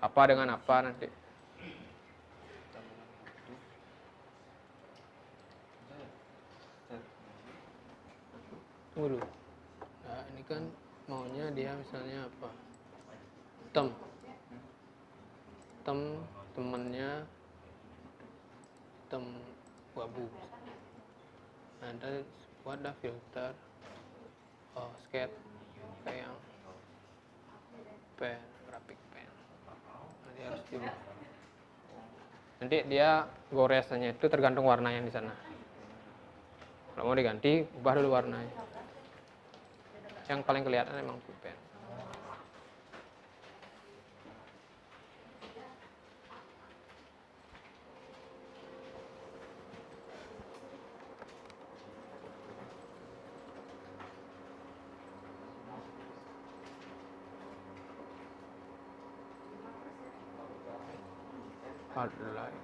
Apa dengan apa nanti. Tunggu dulu. Nah, ini kan maunya dia misalnya apa? Temennya wabu. Nah, kita buat dah filter sketch kayak yang pen, graphic pen. Nanti harus diubah. Nanti dia goresannya itu tergantung warnanya di sana. Kalau mau diganti, ubah dulu warnanya. Yang paling kelihatan emang pen. Outline.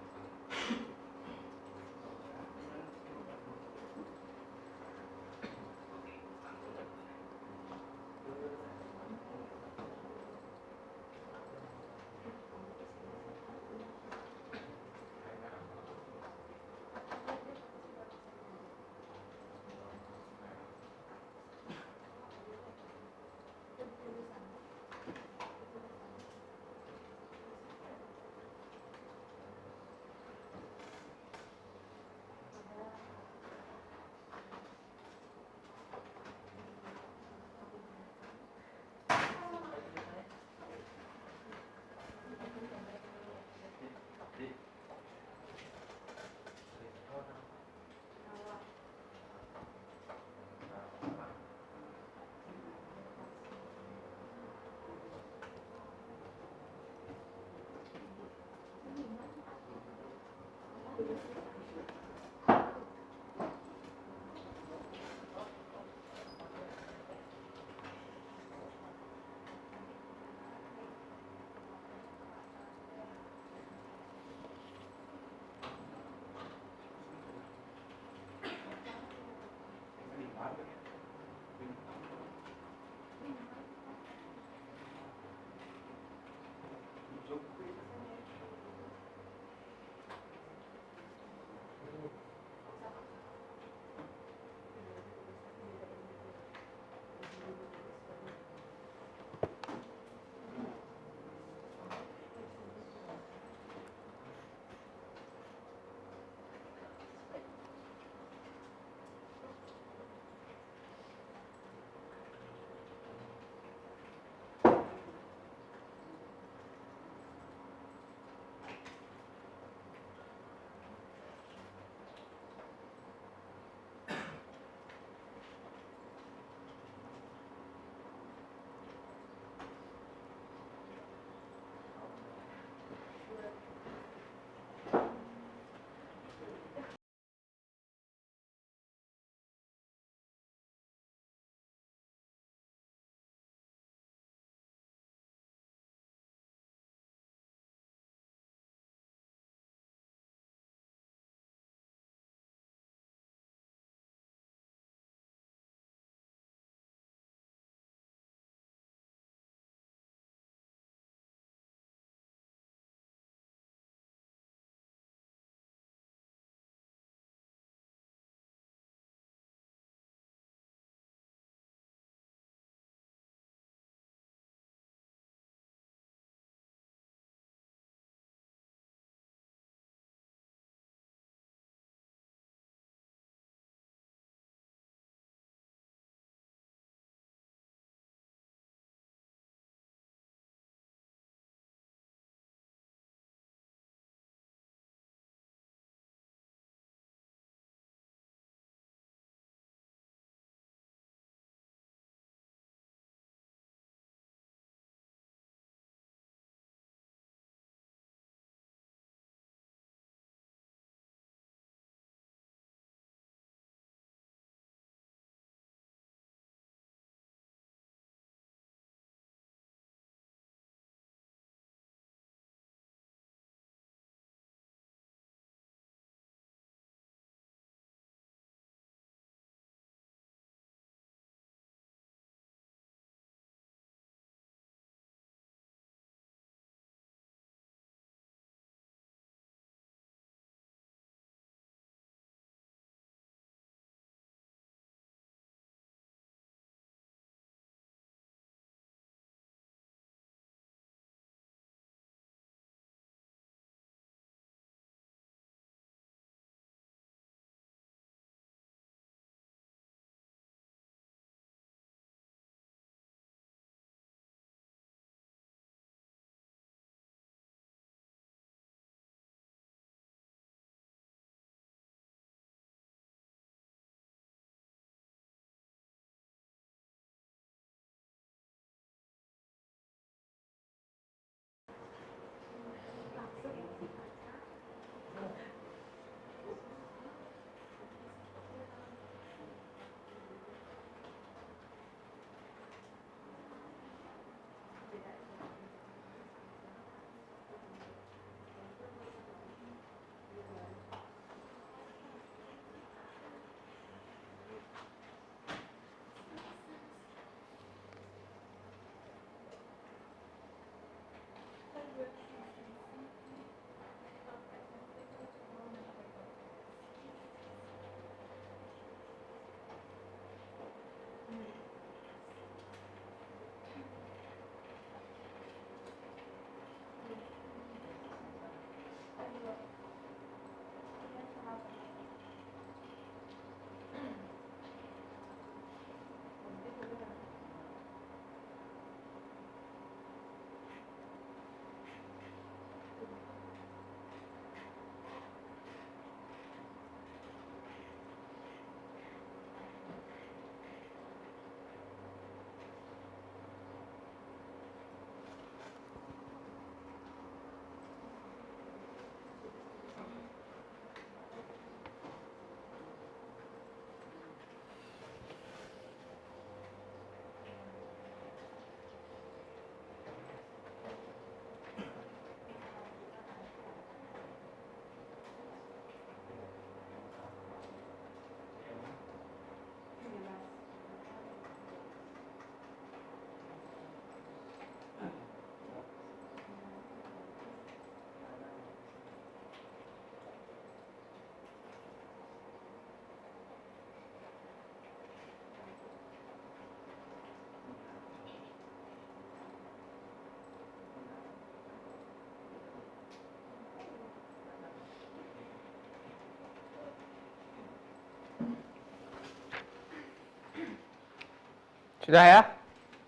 Sudah ya?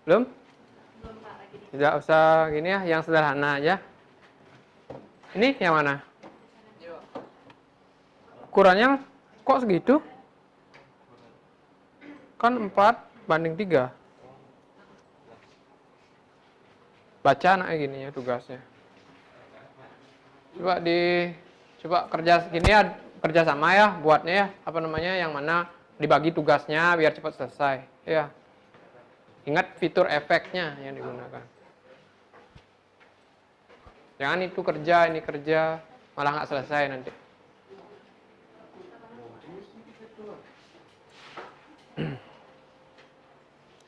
Belum? Belum Kak, lagi di Tidak usah gini ya, yang sederhana aja. Ini yang mana? Ukurannya kok segitu? Kan 4:3. Baca anaknya gini ya tugasnya. Coba kerja gini ya, kerja sama ya buatnya ya, apa namanya, yang mana dibagi tugasnya biar cepat selesai. Ya. Ingat fitur efeknya yang digunakan. Jangan itu kerja, ini kerja, malah nggak selesai nanti.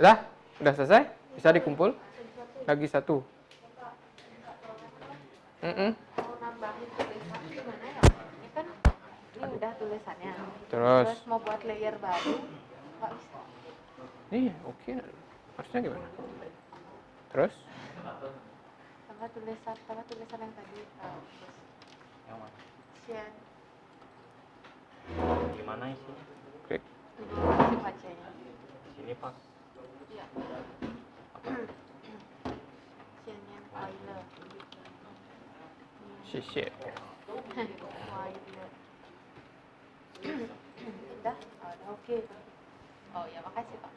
Udah selesai? Bisa dikumpul? Lagi satu. mau nambahin tulisan gimana ya? Ini kan ini udah tulisannya. Terus mau buat layer baru nggak bisa. nih, oke. Maksudnya gimana? Terus? Tambah tulisan yang tadi. Terus Yang mana? Sian. Gimana isinya? Klik. Ini bacanya. Sini Pak. Iya. Sian Weiler. Shit. Weiler. Udah? Oh, udah oke. Oh ya makasih Pak.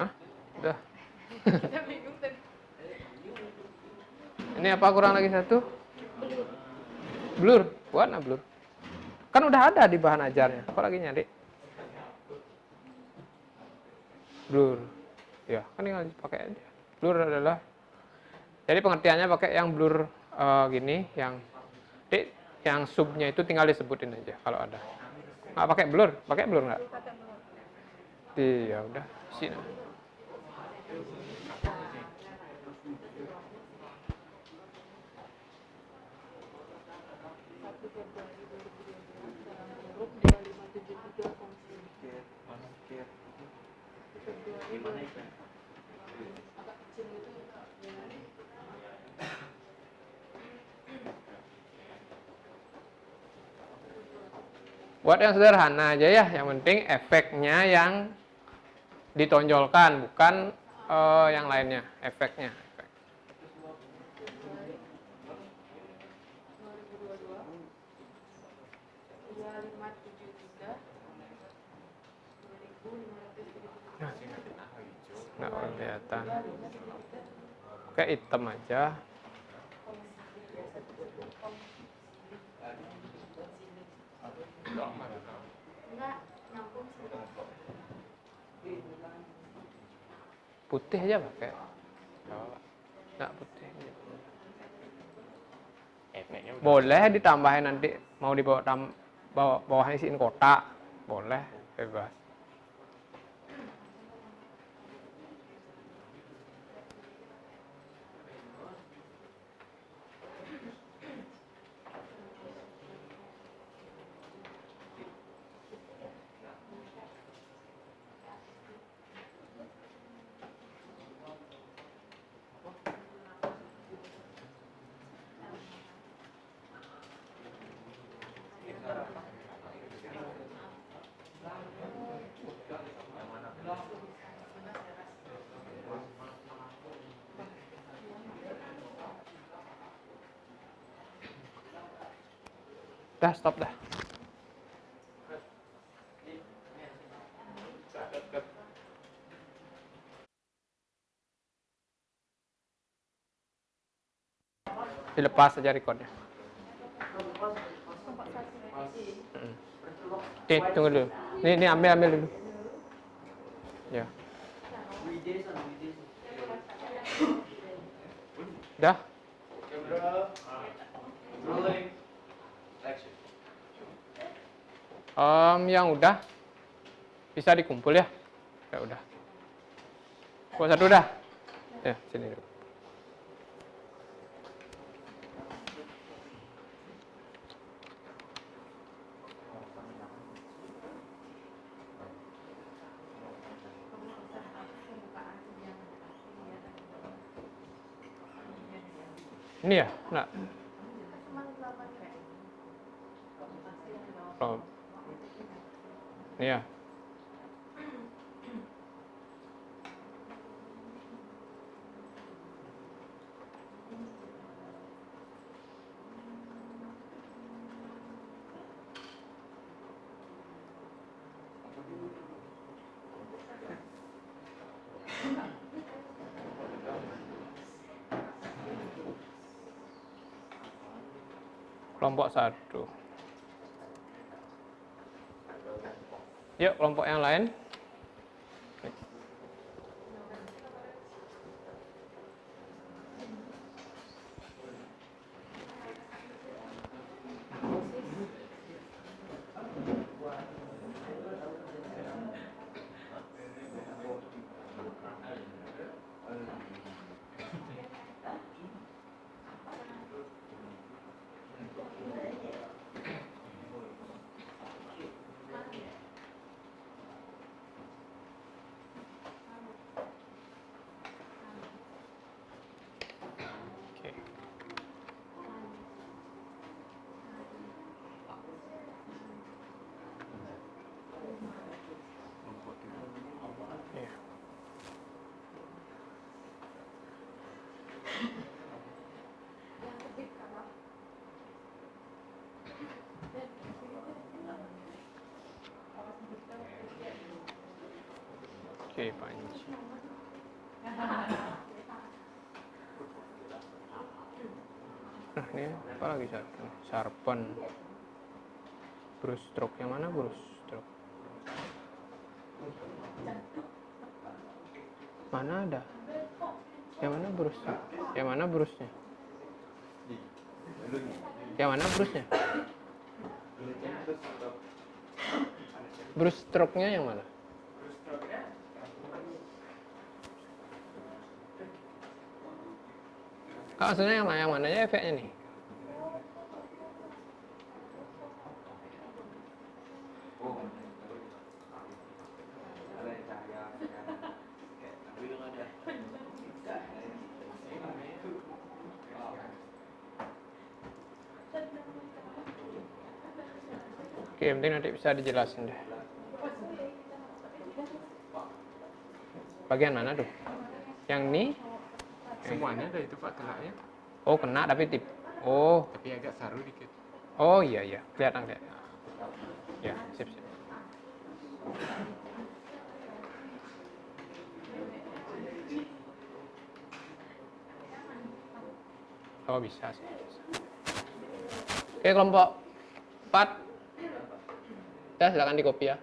Hah? Udah. Kita bingung tadi. Ini apa kurang lagi satu? Blur. Warna blur. Kan udah ada di bahan ajarnya. Kok lagi nyari? Blur. Ya, kan tinggal dipakai aja. Blur adalah, jadi pengertiannya pakai yang blur gini, yang subnya itu tinggal disebutin aja kalau ada. Nggak pakai blur nggak? Iya, udah. Sini. Gimana itu? Buat yang sederhana aja ya, yang penting efeknya yang ditonjolkan, bukan yang lainnya, efeknya. Efek. Nggak kelihatan. Kayak hitam aja. Putih aja pakai. Nggak putih. Efeknya udah. Boleh ditambahin nanti, mau dibawa bawahnya isiin kotak, boleh, bebas. Dah, stop dah. Dilepas aja recordnya. Tunggu dulu. Ini ambil dulu. Ya. Dah. Yang udah bisa dikumpul ya. Ya udah. Buat satu dah. Ya, sini dulu. Ini ya? Enggak. Oh. Ini ya. Kelompok 1. Yuk, kelompok yang lain. Oke. Iya. Oke, Panji. Nah, ini apa lagi satu? Sharpen. Brush stroke yang mana brush stroke? Mana ada? Yang mana brushnya? Yang mana brushnya? Yang mana brushnya? Brush stroke-nya yang mana? Kak, maksudnya yang mananya efeknya nih? Oke, yang penting nanti bisa dijelasin deh. Bagian mana tuh? Yang ini? Semuanya ada itu Pak kenanya, Oh, kena tapi tip. Oh, tapi agak saru dikit. oh iya iya, kelihatan. Ya, sip. Oh, bisa sih. Oke, kelompok 4. Ya, silakan di copy ya.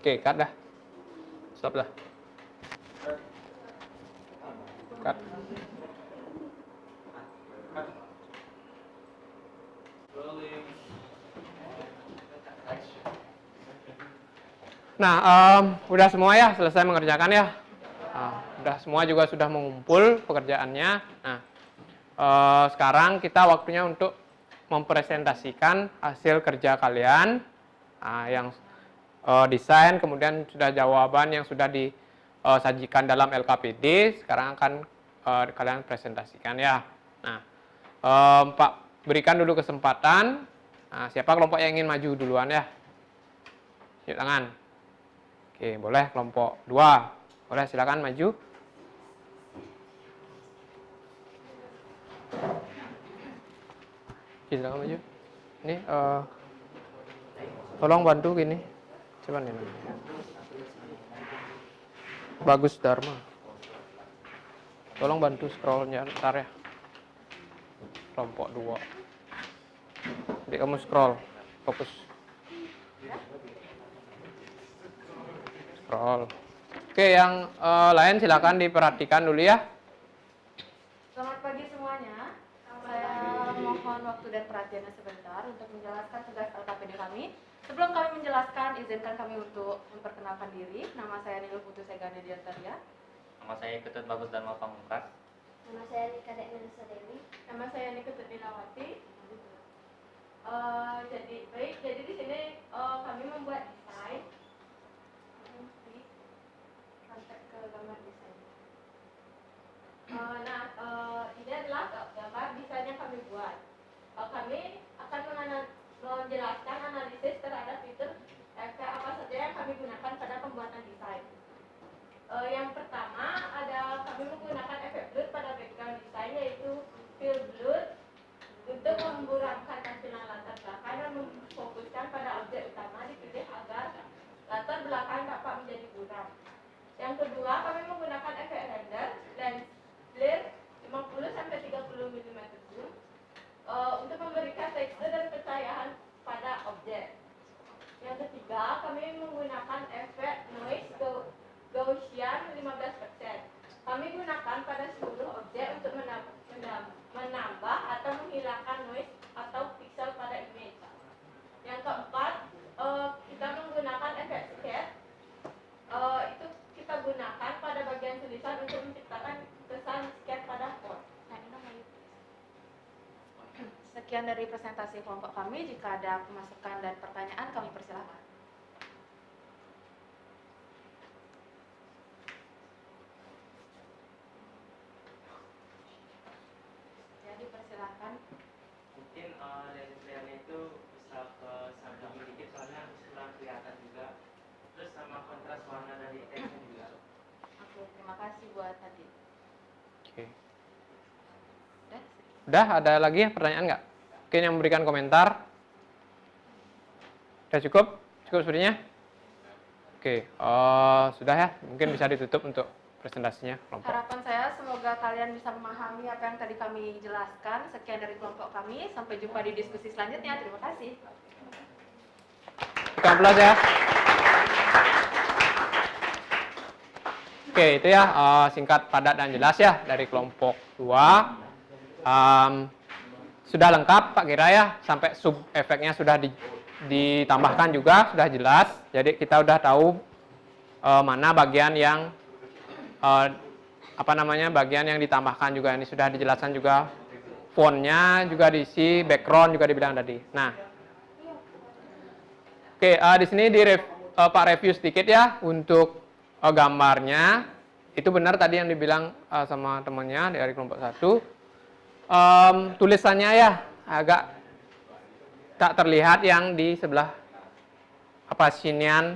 Oke, cut dah. Stop dah. Cut. Nah, udah semua ya, selesai mengerjakan ya. Udah semua juga sudah mengumpul pekerjaannya. Nah, sekarang kita waktunya untuk mempresentasikan hasil kerja kalian yang desain, kemudian sudah jawaban yang sudah disajikan dalam LKPD. Sekarang akan kalian presentasikan ya. Nah, Pak berikan dulu kesempatan. Nah, siapa kelompok yang ingin maju duluan ya? Yuk tangan. Oke, boleh kelompok 2. Boleh, silakan maju. Oke, silakan maju. Ini tolong bantu gini. Coba nih namanya. Bagus Dharma. Tolong bantu scrollnya ntar ya. Kelompok 2. Jadi kamu scroll, fokus. Scroll. Oke, yang lain silakan diperhatikan dulu ya. Selamat pagi semuanya. Saya mohon waktu dan perhatiannya sebentar untuk menjelaskan tugas LKPD kami. Sebelum kami menjelaskan, izinkan kami untuk memperkenalkan diri. Nama saya Nilul Putu Segana Diantaria. Nama saya Ketut Bagus Dharma Pamungkas. Nama saya Nika Dek Melisa Dewi. Nama saya Nika Tutinawati. Jadi di sini kami membuat desain. Sampai ke gambar desain. Ini adalah gambar desain yang kami buat. Kami akan menjelaskan kedua, kami menggunakan efek render lens blur 50 sampai 30 mm zoom untuk memberikan tekstur dan pencahayaan pada objek. Yang ketiga, kami menggunakan efek noise Gaussian 15%. Kami gunakan pada seluruh objek untuk menambah atau menghilangkan noise atau pixel pada image. Yang keempat, kita menggunakan efek sketch. Itu kita gunakan pada bagian tulisan untuk menciptakan kesan sketch pada font. Sekian dari presentasi kelompok kami. Jika ada masukan dan pertanyaan, kami persilahkan. Jadi persilahkan. Mungkin lens-lensnya itu bisa ke samping dikit soalnya kurang kelihatan juga. Terus sama kontras warna dari teksnya juga. Oke, terima kasih buat tadi. Oke. Udah? Udah, ada lagi pertanyaan nggak? Mungkin yang memberikan komentar. Udah cukup? Cukup sepertinya? Oke, sudah ya. Mungkin bisa ditutup untuk presentasinya kelompok. Harapan saya semoga kalian bisa memahami apa yang tadi kami jelaskan. Sekian dari kelompok kami. Sampai jumpa di diskusi selanjutnya. Terima kasih. Bukan aplaus ya. Oke, itu ya singkat, padat, dan jelas ya dari kelompok 2. Sudah lengkap Pak Kira ya, sampai sub efeknya sudah ditambahkan juga, sudah jelas. Jadi kita udah tahu mana bagian yang bagian yang ditambahkan juga. Ini sudah dijelaskan juga, fontnya juga diisi, background juga dibilang tadi. Nah, oke, di sini Pak review sedikit ya untuk gambarnya. Itu benar tadi yang dibilang sama temannya dari kelompok 1. Tulisannya ya agak tak terlihat yang di sebelah sinian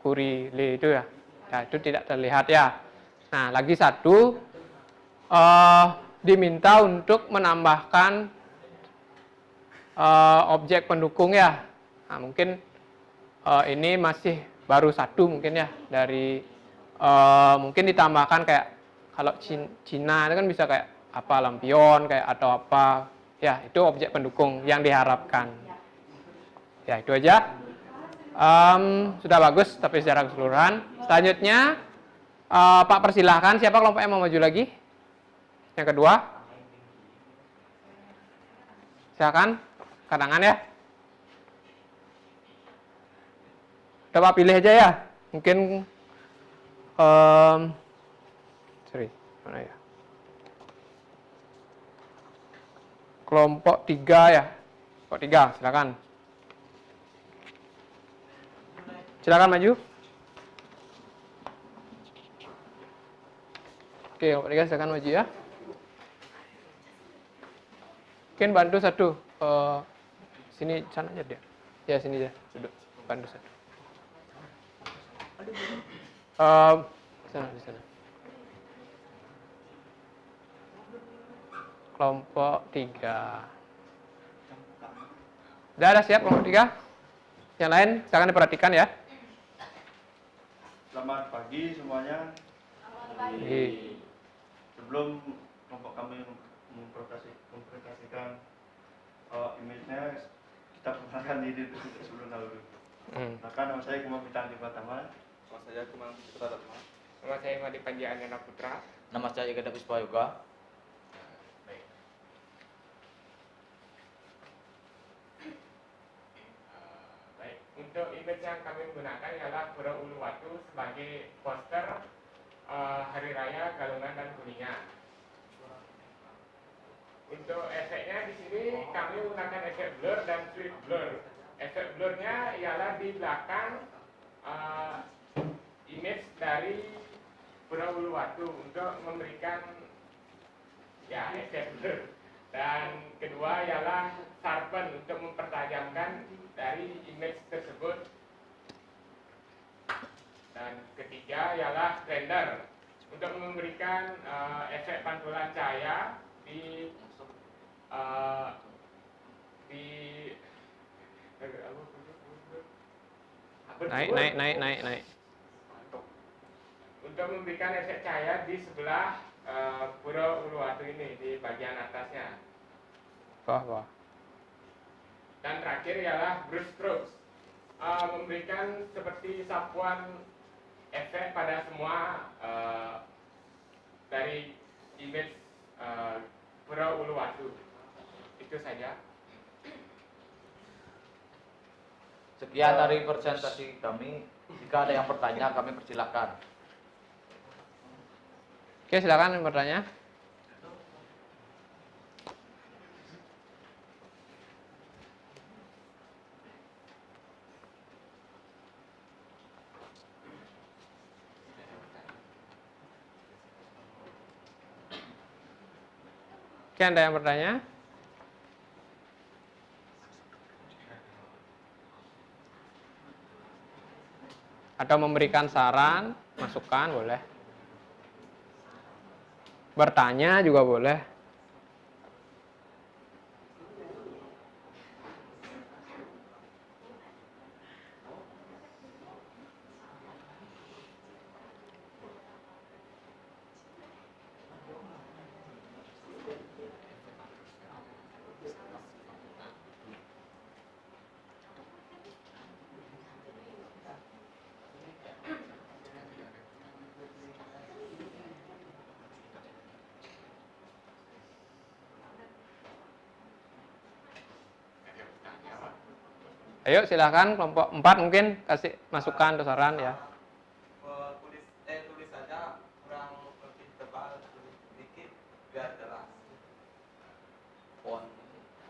kurile itu ya. Ya, itu tidak terlihat ya. Nah, lagi satu diminta untuk menambahkan objek pendukung ya. Nah, mungkin ini masih baru satu mungkin ya dari mungkin ditambahkan kayak kalau Cina itu kan bisa kayak lampion kayak atau apa ya, itu objek pendukung yang diharapkan ya. Itu aja. Sudah bagus tapi secara keseluruhan. Selanjutnya Pak persilahkan, siapa kelompok yang mau maju lagi yang kedua, silakan kadangan ya. Coba pilih aja ya, mungkin mana ya, kelompok 3 ya, kelompok 3 silakan. Silakan maju. Oke, kelompok 3 silakan maju ya. Mungkin bantu satu sini, sana aja dia. Ya sini aja, duduk. Bantu satu. Di sana. Kelompok 3. Udah ada siap kelompok 3? Yang lain silakan diperhatikan ya. Selamat pagi semuanya. Sebelum kelompok kami mempresentasikan image-nya, kita perkenalkan diri sebelum dahulu. Maka nama saya Kumam Pitang Pratama. Nama saya Kumam Pratama. Nama saya Madi Panjianana Putra. Nama saya Yoga Puspa Yoga. Baik, untuk image yang kami gunakan ialah Pura Uluwatu sebagai poster Hari Raya Galungan dan Kuningan. Untuk efeknya di sini kami menggunakan efek blur dan sweep blur. Efek blurnya ialah di belakang image dari Pura Uluwatu untuk memberikan ya efek blur. Dan kedua ialah sharpen untuk mempertajamkan dari image tersebut. Dan ketiga ialah render untuk memberikan efek pantulan cahaya di naik. Untuk untuk memberikan efek cahaya di sebelah pura Uluwatu ini, di bagian atasnya. Bawah. Dan terakhir ialah brush strokes, memberikan seperti sapuan efek pada semua dari image pura Uluwatu. Itu saja. Sekian dari presentasi kami. Jika ada yang bertanya, kami persilahkan. Oke, silakan yang bertanya. Oke, ada yang bertanya? Atau memberikan saran, masukan, boleh. Bertanya juga boleh. Ayo silakan kelompok 4 mungkin kasih masukan atau saran ya. Tulisannya kurang lebih tebal sedikit biar jelas.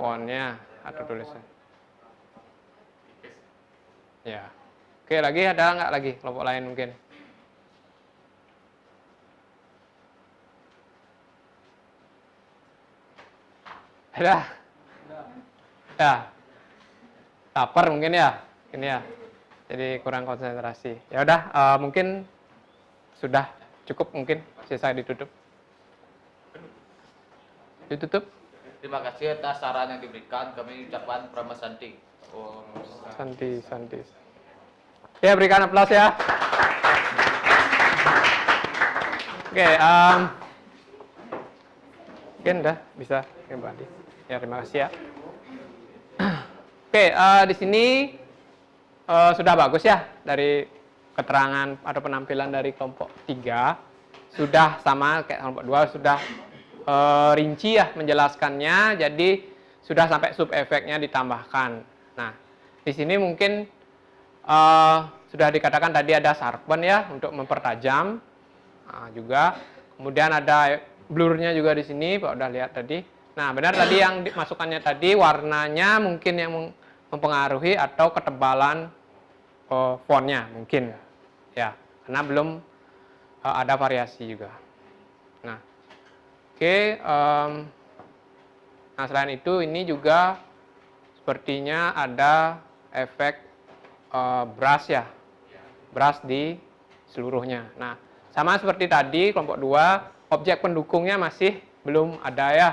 Fontnya atau tulisan. Ya. Oke, lagi ada nggak lagi kelompok lain mungkin? Ada? Ya. Lapar mungkin ya, ini ya. Jadi kurang konsentrasi. Ya udah, mungkin sudah cukup mungkin sisa ditutup. Ditutup. Terima kasih atas saran yang diberikan. Kami ucapkan Pramasanti. Santi. Ya, berikan aplaus ya. Oke, mungkin udah bisa kembali. Ya, terima kasih ya. Oke, di sini sudah bagus ya dari keterangan atau penampilan dari kelompok 3. Sudah sama kayak kelompok 2, sudah rinci ya menjelaskannya, jadi sudah sampai sub efeknya ditambahkan. Nah, di sini mungkin sudah dikatakan tadi ada sharpen ya untuk mempertajam juga. Kemudian ada blurnya juga di sini, Pak udah lihat tadi. Nah, benar tadi yang dimasukkannya tadi warnanya mungkin yang mempengaruhi atau ketebalan fontnya mungkin ya, karena belum ada variasi juga. Nah, oke, nah selain itu ini juga sepertinya ada efek brush ya, brush di seluruhnya. Nah, sama seperti tadi kelompok 2, objek pendukungnya masih belum ada ya.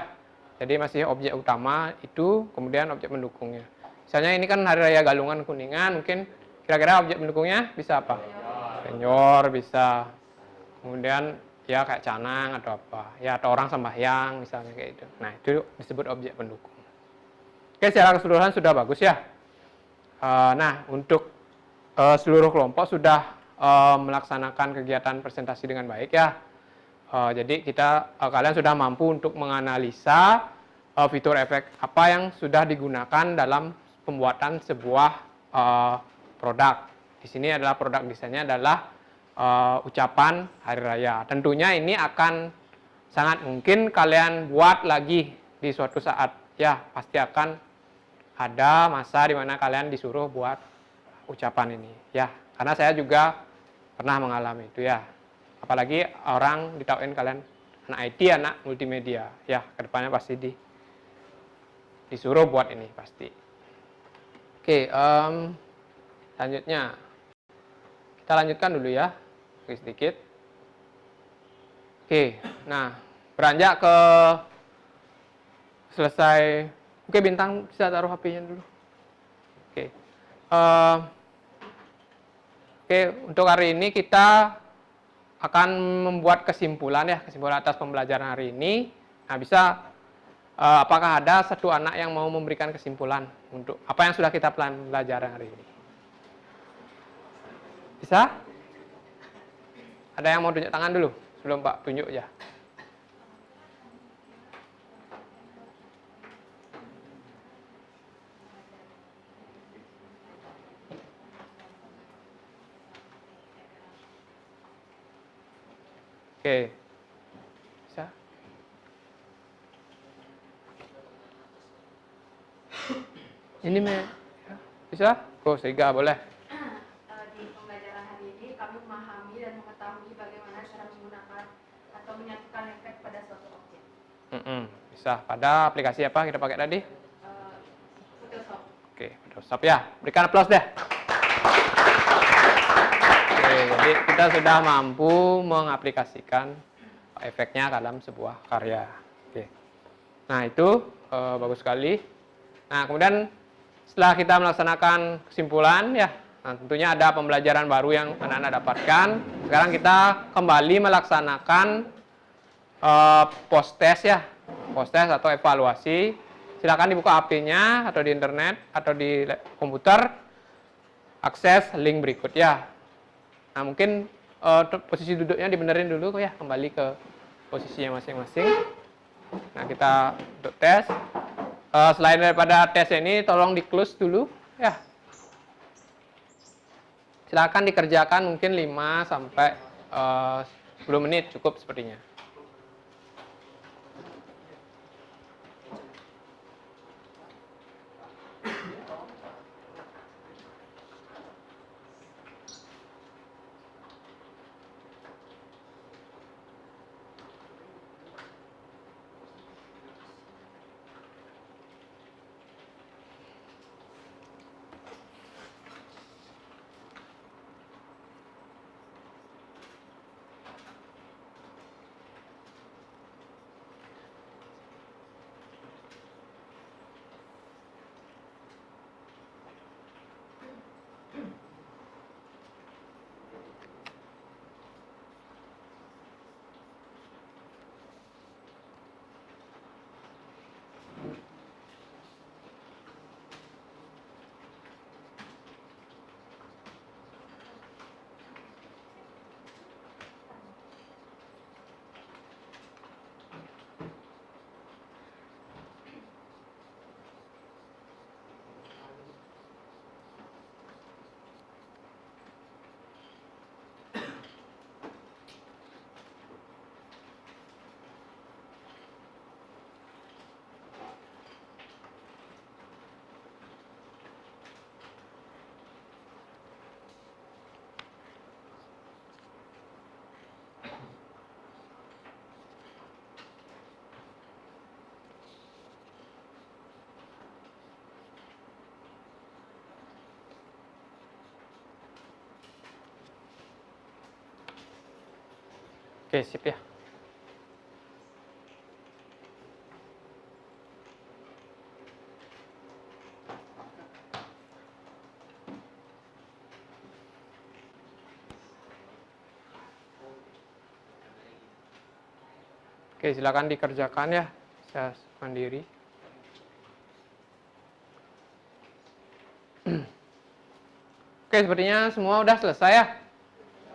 Jadi masih objek utama itu, kemudian objek pendukungnya. Misalnya ini kan Hari Raya Galungan Kuningan, mungkin kira-kira objek pendukungnya bisa apa? Penyor bisa. Kemudian ya kayak canang atau apa. Ya atau orang sembahyang misalnya kayak itu. Nah, itu disebut objek pendukung. Oke, secara keseluruhan sudah bagus ya. Nah, untuk seluruh kelompok sudah melaksanakan kegiatan presentasi dengan baik ya. Jadi kalian sudah mampu untuk menganalisa fitur efek apa yang sudah digunakan dalam pembuatan sebuah produk. Di sini adalah produk desainnya adalah ucapan hari raya. Tentunya ini akan sangat mungkin kalian buat lagi di suatu saat ya, pasti akan ada masa di mana kalian disuruh buat ucapan ini ya. Karena saya juga pernah mengalami itu ya. Apalagi orang ditauin kalian anak IT, anak multimedia ya, kedepannya pasti disuruh buat ini pasti. Oke, selanjutnya kita lanjutkan dulu ya, sedikit. Oke, nah beranjak ke selesai. Oke, Bintang bisa taruh HP-nya dulu. Oke, oke, untuk hari ini kita akan membuat kesimpulan ya, kesimpulan atas pembelajaran hari ini. Nah, bisa apakah ada satu anak yang mau memberikan kesimpulan untuk apa yang sudah kita pelajari hari ini? Bisa? Ada yang mau tunjuk tangan dulu sebelum Pak tunjuk ya? Oke. Bisa? Ini bisa? Oh, Sega boleh. Di pembelajaran hari ini kami memahami dan mengetahui bagaimana cara menggunakan atau menyatukan efek pada suatu objek. Bisa. Pada aplikasi apa kita pakai tadi? Photoshop. Oke, Photoshop ya. Berikan aplaus deh. Oke, jadi kita sudah mampu mengaplikasikan efeknya dalam sebuah karya. Oke. Nah, itu bagus sekali. Nah, kemudian setelah kita melaksanakan kesimpulan ya, nah tentunya ada pembelajaran baru yang anak-anak dapatkan. Sekarang kita kembali melaksanakan post test ya, post test atau evaluasi. Silakan dibuka HP-nya atau di internet atau di komputer, akses link berikut ya. Nah, mungkin posisi duduknya dibenerin dulu ya, kembali ke posisinya masing-masing. Nah, kita untuk tes. Selain daripada tes ini, tolong di-close dulu ya. Silakan dikerjakan mungkin 5 sampai 10 menit cukup sepertinya. Oke, sip ya. Oke, silakan dikerjakan ya, saya mandiri. Oke, sepertinya semua udah selesai ya.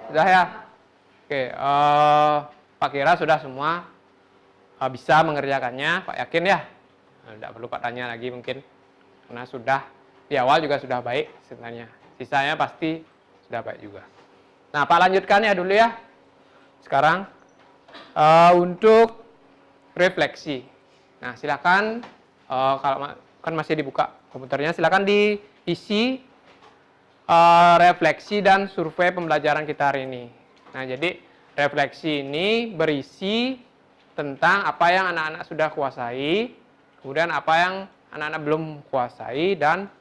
Sudah ya. Oke, Pak Kira sudah semua bisa mengerjakannya, Pak yakin ya? Tidak perlu Pak tanya lagi mungkin, karena sudah di awal juga sudah baik sebenarnya. Sisanya pasti sudah baik juga. Nah, Pak lanjutkan ya dulu ya. Sekarang untuk refleksi. Nah, silakan kalau kan masih dibuka komputernya, silakan diisi refleksi dan survei pembelajaran kita hari ini. Nah, jadi refleksi ini berisi tentang apa yang anak-anak sudah kuasai, kemudian apa yang anak-anak belum kuasai, dan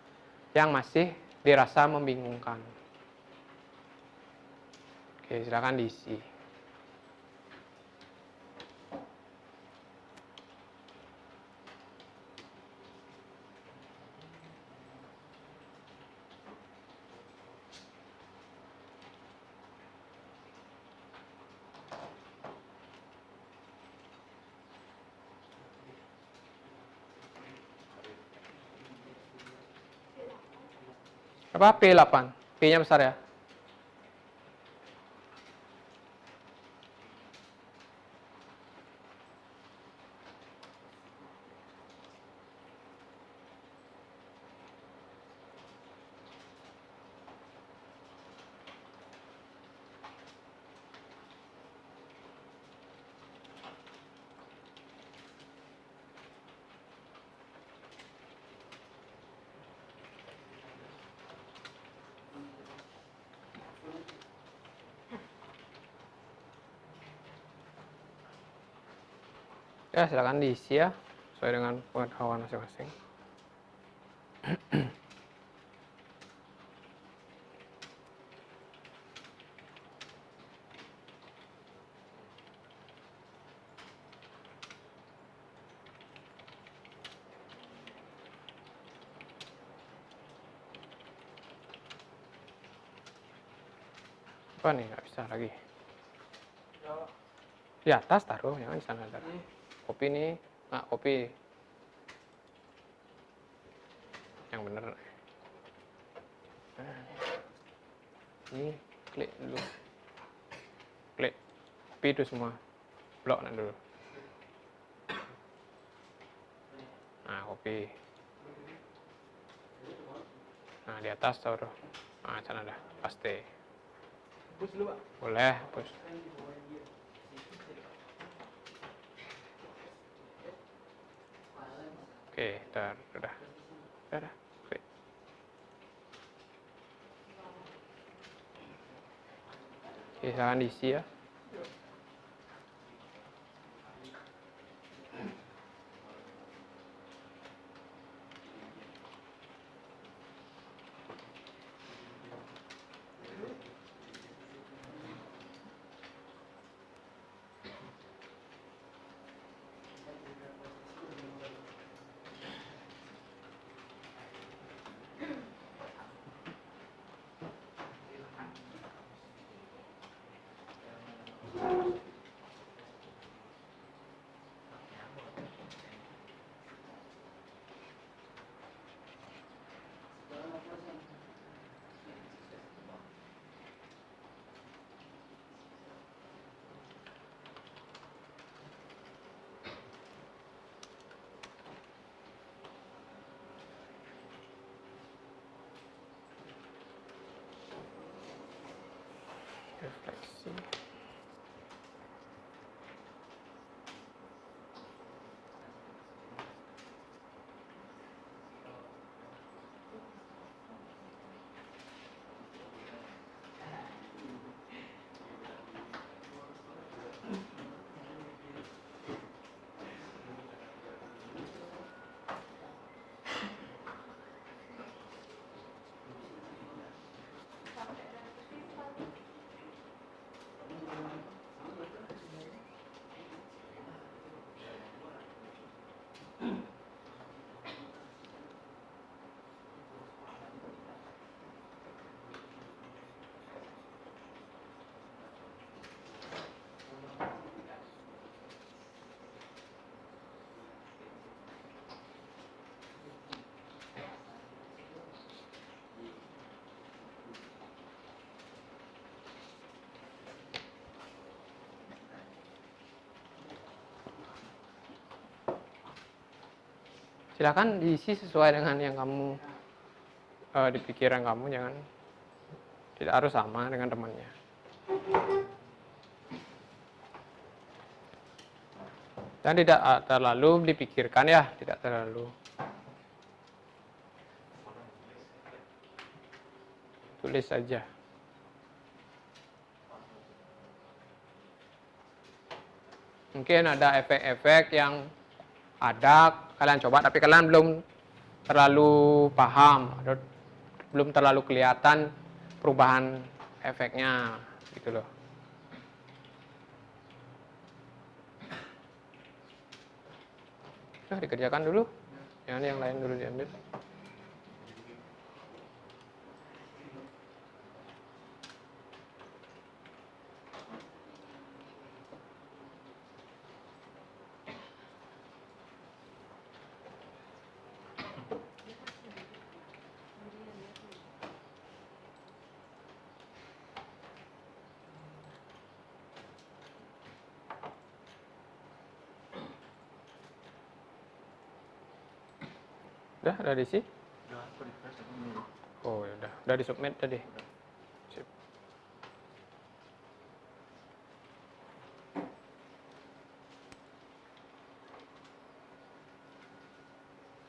yang masih dirasa membingungkan. Oke, silakan diisi. Apa? P8. P-nya besar ya. Ya, silakan diisi ya, sesuai dengan pengetahuan masing-masing. Apa nih, nggak bisa lagi. Di atas taruh, jangan di sana taruh. Kopi nih, nggak kopi. Yang bener. Nah, ini klik dulu. Klik. Kopi itu semua. Blok dulu. Nah, kopi. Nah, di atas taruh. Nah, sana dah, pasti. Boleh, hapus. Oke, udah. Klik. Oke, silakan diisi ya. Refleksi. Silakan diisi sesuai dengan yang kamu di pikiran kamu, jangan tidak harus sama dengan temannya. Dan tidak terlalu dipikirkan ya, tidak terlalu. Tulis saja. Mungkin ada efek-efek yang ada kalian coba tapi kalian belum terlalu paham atau belum terlalu kelihatan perubahan efeknya gitu loh. Nah, dikerjakan dulu, jangan yang lain dulu diambil. Udah diisi? Udah, aku refresh aku ini. Oh ya udah di submit tadi. Sip.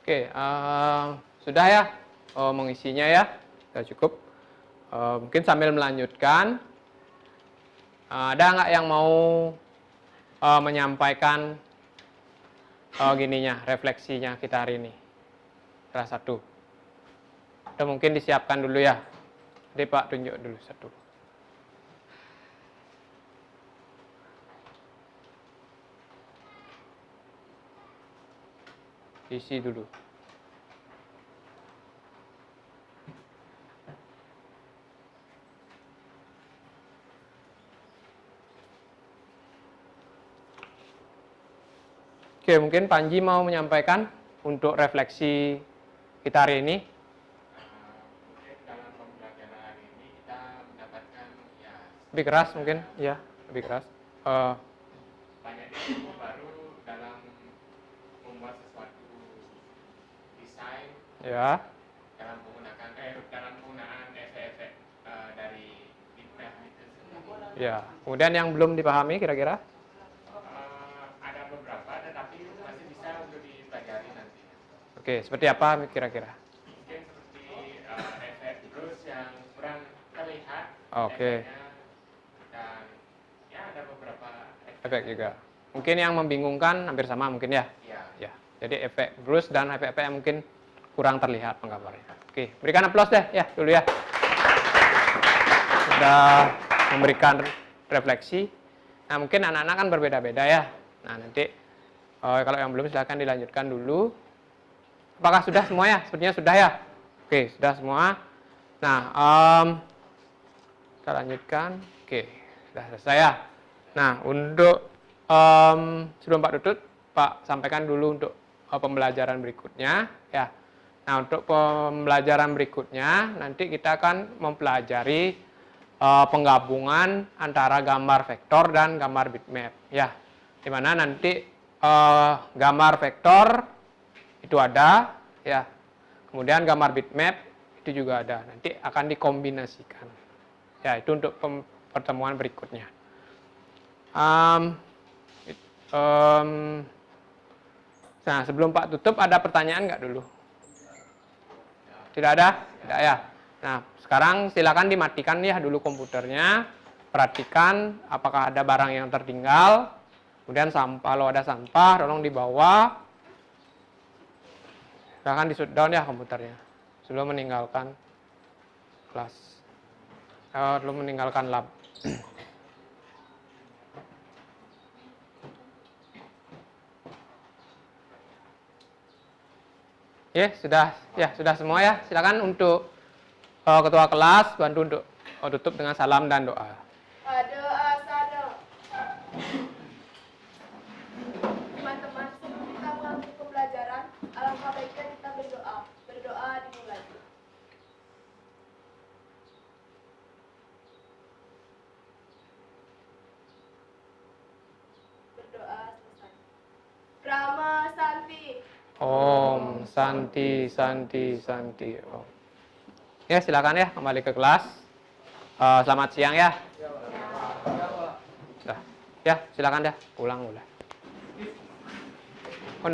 Oke, sudah ya mengisinya ya, sudah cukup. Mungkin sambil melanjutkan, ada nggak yang mau menyampaikan gininya, refleksinya kita hari ini? Salah satu. Atau mungkin disiapkan dulu ya. Jadi Pak tunjuk dulu satu. Isi dulu. Oke, mungkin Panji mau menyampaikan untuk refleksi kita hari ini. Mungkin dalam pembelajaran hari ini kita mendapatkan ya Lebih keras mungkin, ya, lebih keras. banyak ilmu baru dalam membuat sesuatu desain Ya, dalam penggunaan efek-efek dari bitmap itu sendiri. ya. Kemudian yang belum dipahami kira-kira? Ada beberapa, tetapi masih bisa untuk dipelajari nanti. Oke, seperti apa kira-kira? Mungkin seperti efek brush yang kurang terlihat. Oke. efeknya, dan ya ada beberapa Efek juga. Mungkin yang membingungkan hampir sama mungkin ya. ya. Ya. Jadi efek brush dan efek-efek yang mungkin kurang terlihat penggambarnya. Oke, berikan aplaus deh ya dulu ya. Sudah memberikan refleksi. Nah, mungkin anak-anak kan berbeda-beda ya. Nah, nanti kalau yang belum silahkan dilanjutkan dulu. Apakah sudah semua ya? Sepertinya sudah ya. Oke, sudah semua. Nah, kita lanjutkan. Oke, sudah selesai ya. Nah, untuk sebelum Pak Tutut, Pak sampaikan dulu untuk pembelajaran berikutnya ya. Nah, untuk pembelajaran berikutnya nanti kita akan mempelajari penggabungan antara gambar vektor dan gambar bitmap ya. Di mana nanti gambar vektor itu ada ya. Kemudian gambar bitmap itu juga ada. Nanti akan dikombinasikan. Ya, itu untuk pertemuan berikutnya. Nah, sebelum Pak tutup ada pertanyaan nggak dulu? Tidak ada? Tidak ya. Nah, sekarang silakan dimatikan ya dulu komputernya. Perhatikan apakah ada barang yang tertinggal. Kemudian kalau ada sampah, tolong dibawa. Silakan di shutdown ya komputernya sebelum meninggalkan kelas. Sebelum meninggalkan lab. Sudah semua ya. Silakan untuk ketua kelas bantu untuk tutup dengan salam dan doa. Doa sana. Teman-teman, sebelum kita mengambil pembelajaran, alangkah baiknya kita berdoa. Berdoa dimulai. Berdoa selesai. Rama Santi. Om Santi Santi Santi Om. Ya, silakan ya kembali ke kelas. Selamat siang ya. Ya, silakan dah pulang udah.